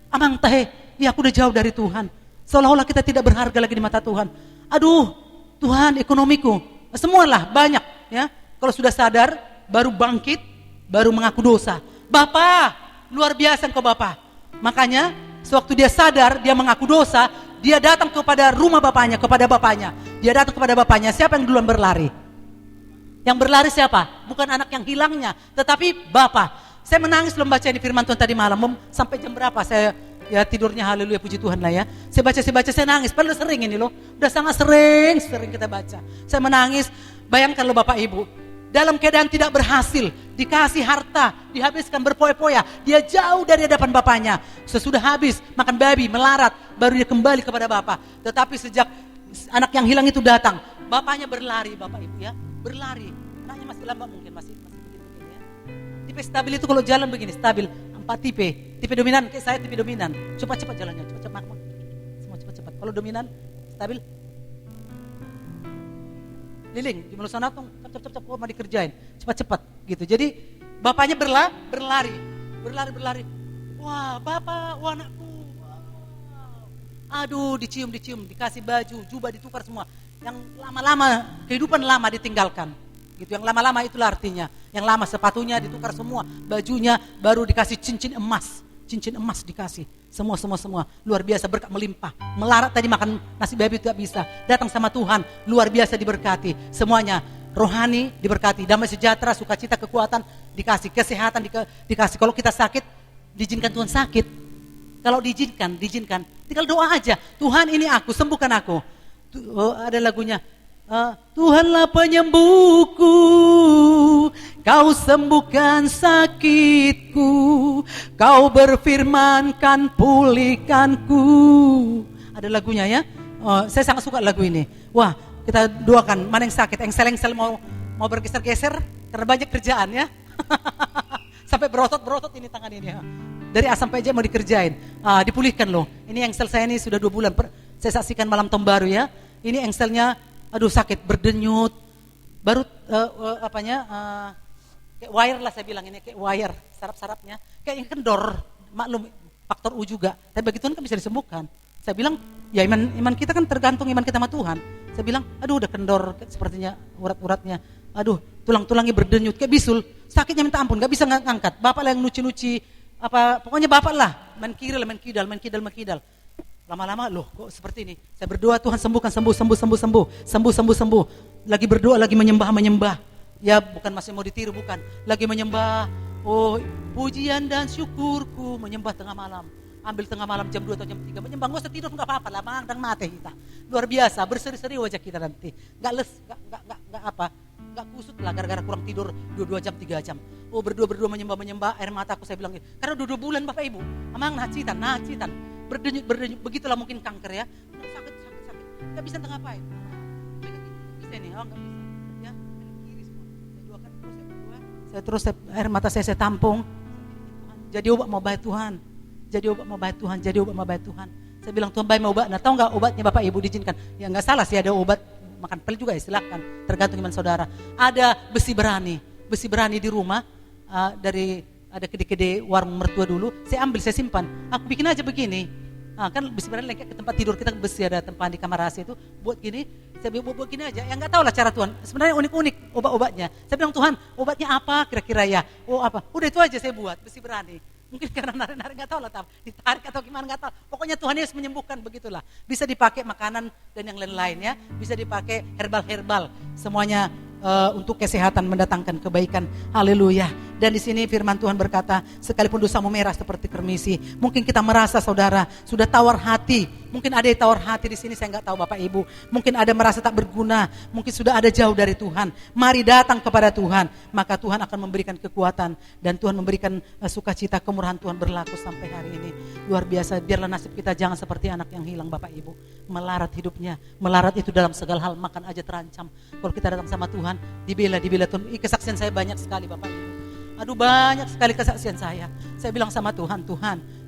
amang tahe, ya aku udah jauh dari Tuhan. Seolah-olah kita tidak berharga lagi di mata Tuhan. Aduh, Tuhan, ekonomiku, semualah banyak. Ya, kalau sudah sadar, baru bangkit, baru mengaku dosa. Bapa, luar biasa engkau Bapa. Makanya, sewaktu dia sadar, dia mengaku dosa, dia datang kepada rumah bapaknya, kepada bapaknya. Dia datang kepada bapaknya. Siapa yang duluan berlari? Yang berlari siapa? Bukan anak yang hilangnya, tetapi Bapa. Saya menangis belum baca ini firman Tuhan tadi malam, sampai jam berapa saya ya tidurnya, haleluya puji Tuhan lah ya. Saya baca, saya nangis, padahal sering ini loh, udah sangat sering kita baca. Saya menangis, bayangkan loh Bapak Ibu, dalam keadaan tidak berhasil, dikasih harta, dihabiskan berpoya-poya, dia jauh dari hadapan bapaknya. Sesudah habis, makan babi, melarat, baru dia kembali kepada Bapak. Tetapi sejak anak yang hilang itu datang, bapaknya berlari Bapak Ibu ya, berlari. Anaknya masih lambat mungkin, masih tipe stabil itu kalau jalan begini, stabil. 4 tipe dominan, kayak saya tipe dominan. Cepat-cepat jalannya, cepat-cepat. Semua cepat-cepat. Kalau dominan, stabil. Liling, di mulut sana tuh, cepat-cepat, mau dikerjain. Cepat-cepat, gitu. Jadi, bapaknya berlari. Wah, Bapak, wah anakku. Wow. Aduh, dicium, dikasih baju, jubah ditukar semua. Yang lama-lama, kehidupan lama ditinggalkan. Gitu, yang lama-lama itulah artinya. Yang lama sepatunya ditukar semua, bajunya baru dikasih cincin emas dikasih. Semua. Luar biasa, berkat melimpah. Melarat tadi makan nasi babi tidak bisa. Datang sama Tuhan, luar biasa diberkati. Semuanya rohani diberkati, damai sejahtera, sukacita, kekuatan dikasih, kesehatan dikasih. Kalau kita sakit, diizinkan Tuhan sakit. Kalau diizinkan, tinggal doa aja. Tuhan, ini aku, sembuhkan aku. Ada lagunya. Tuhanlah penyembuhku, kau sembuhkan sakitku, kau berfirmankan pulihkanku. Ada lagunya ya. Saya sangat suka lagu ini. Wah, kita doakan. Mana yang sakit, engsel mau bergeser-geser karena banyak kerjaan ya. Sampai berotot ini tangan ini ya. Dari A sampai Z mau dikerjain. Dipulihkan loh. Ini engsel saya ini sudah 2 bulan. Saya saksikan malam tahun baru ya. Ini engselnya aduh sakit, berdenyut, baru kayak wire lah saya bilang ini, kayak wire, sarap-sarapnya, kayak kendor, maklum faktor U juga, tapi bagi Tuhan kan bisa disembuhkan. Saya bilang, ya iman kita kan tergantung iman kita sama Tuhan. Saya bilang, aduh udah kendor, sepertinya urat-uratnya, aduh tulang-tulangnya berdenyut, kayak bisul, sakitnya minta ampun, gak bisa ngangkat, bapak lah yang nuci-nuci, pokoknya bapak lah, main kidal. Lama-lama loh kok seperti ini. Saya berdoa Tuhan sembuhkan, sembuh. Lagi berdoa, lagi menyembah. Ya bukan masih mau ditiru, bukan. Lagi menyembah. Oh, pujian dan syukurku, menyembah tengah malam. ambil tengah malam jam 2 atau jam 3 menyembah, nggak usah tidur, nggak apa-apa lah, mandang mata kita. Luar biasa, berseri-seri wajah kita nanti. Nggak kusut lah gara-gara kurang tidur 2 jam 3 jam. Oh berdua menyembah, air mata aku saya bilang, karena 2 bulan Bapak Ibu, amang nacitan, berdenyut, begitulah mungkin kanker ya, sakit, nggak bisa ngapain. Bisa nih, oh nggak bisa, ya kiri semua. Saya doakan terus, saya berdoa, air mata saya tampung. Jadi obat mau baik Tuhan. Jadi obat mau baik Tuhan. Saya bilang Tuhan baik mau obat. Nah tahu nggak obatnya Bapak Ibu diizinkan? Ya nggak salah sih ada obat makan pil juga ya silakan. Tergantung iman saudara. Ada besi berani di rumah dari ada kede-kede warung mertua dulu. Saya ambil, saya simpan. Aku bikin aja begini. Kan besi berani lengket ke tempat tidur kita, besi ada tempat di kamar rahasia itu buat gini. Saya buat gini aja. Yang nggak tahu lah cara Tuhan. Sebenarnya unik-unik obat-obatnya. Saya bilang Tuhan obatnya apa kira-kira ya? Oh apa? Udah itu aja saya buat besi berani. Mungkin karena narik nggak tahu lah, ditarik atau gimana nggak tahu. Pokoknya Tuhan Yesus menyembuhkan begitulah. Bisa dipakai makanan dan yang lain-lain ya. Bisa dipakai herbal. Semuanya untuk kesehatan, mendatangkan kebaikan. Haleluya. Dan di sini firman Tuhan berkata, sekalipun dosamu merah seperti kermisi. Mungkin kita merasa saudara sudah tawar hati. Mungkin ada yang tawar hati di sini, saya nggak tahu Bapak Ibu. Mungkin ada merasa tak berguna. Mungkin sudah ada jauh dari Tuhan. Mari datang kepada Tuhan. Maka Tuhan akan memberikan kekuatan. Dan Tuhan memberikan sukacita, kemurahan Tuhan berlaku sampai hari ini. Luar biasa. Biarlah nasib kita jangan seperti anak yang hilang Bapak Ibu. Melarat hidupnya. Melarat itu dalam segala hal. Makan aja terancam. Kalau kita datang sama Tuhan, dibela Tuhan. Kesaksian saya banyak sekali Bapak Ibu. Aduh banyak sekali kesaksian saya. Saya bilang sama Tuhan,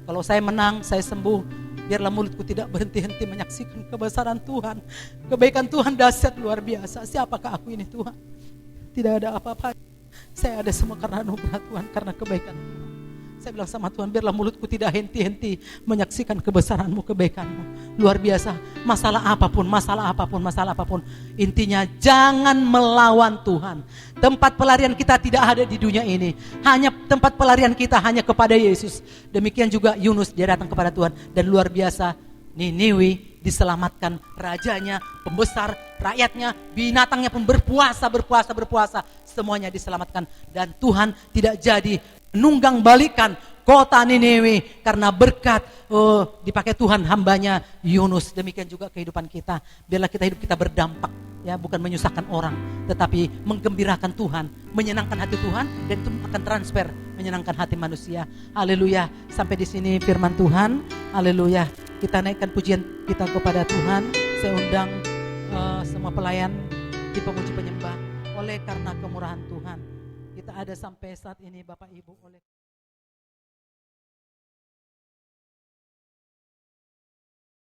kalau saya menang, saya sembuh, biarlah mulutku tidak berhenti-henti menyaksikan kebesaran Tuhan. Kebaikan Tuhan dahsyat luar biasa. Siapakah aku ini Tuhan? Tidak ada apa-apa. Saya ada semua karena anugerah Tuhan, karena kebaikan Tuhan. Saya bilang sama Tuhan, biarlah mulutku tidak henti-henti menyaksikan kebesaran-Mu, kebaikan-Mu. Luar biasa. Masalah apapun. Intinya jangan melawan Tuhan. Tempat pelarian kita tidak ada di dunia ini. Hanya tempat pelarian kita hanya kepada Yesus. Demikian juga Yunus, dia datang kepada Tuhan. Dan luar biasa, Niniwi diselamatkan, rajanya, pembesar, rakyatnya, binatangnya pun berpuasa. Semuanya diselamatkan. Dan Tuhan tidak jadi menunggang balikan kota Niniwi karena berkat dipakai Tuhan hambanya Yunus. Demikian juga kehidupan kita. Biarlah hidup kita berdampak, ya, bukan menyusahkan orang, tetapi menggembirakan Tuhan, menyenangkan hati Tuhan, dan itu akan transfer menyenangkan hati manusia. Haleluya. Sampai di sini firman Tuhan. Haleluya. Kita naikkan pujian kita kepada Tuhan. Saya undang semua pelayan di pemuji penyembah. Oleh karena kemurahan Tuhan, kita ada sampai saat ini Bapak Ibu.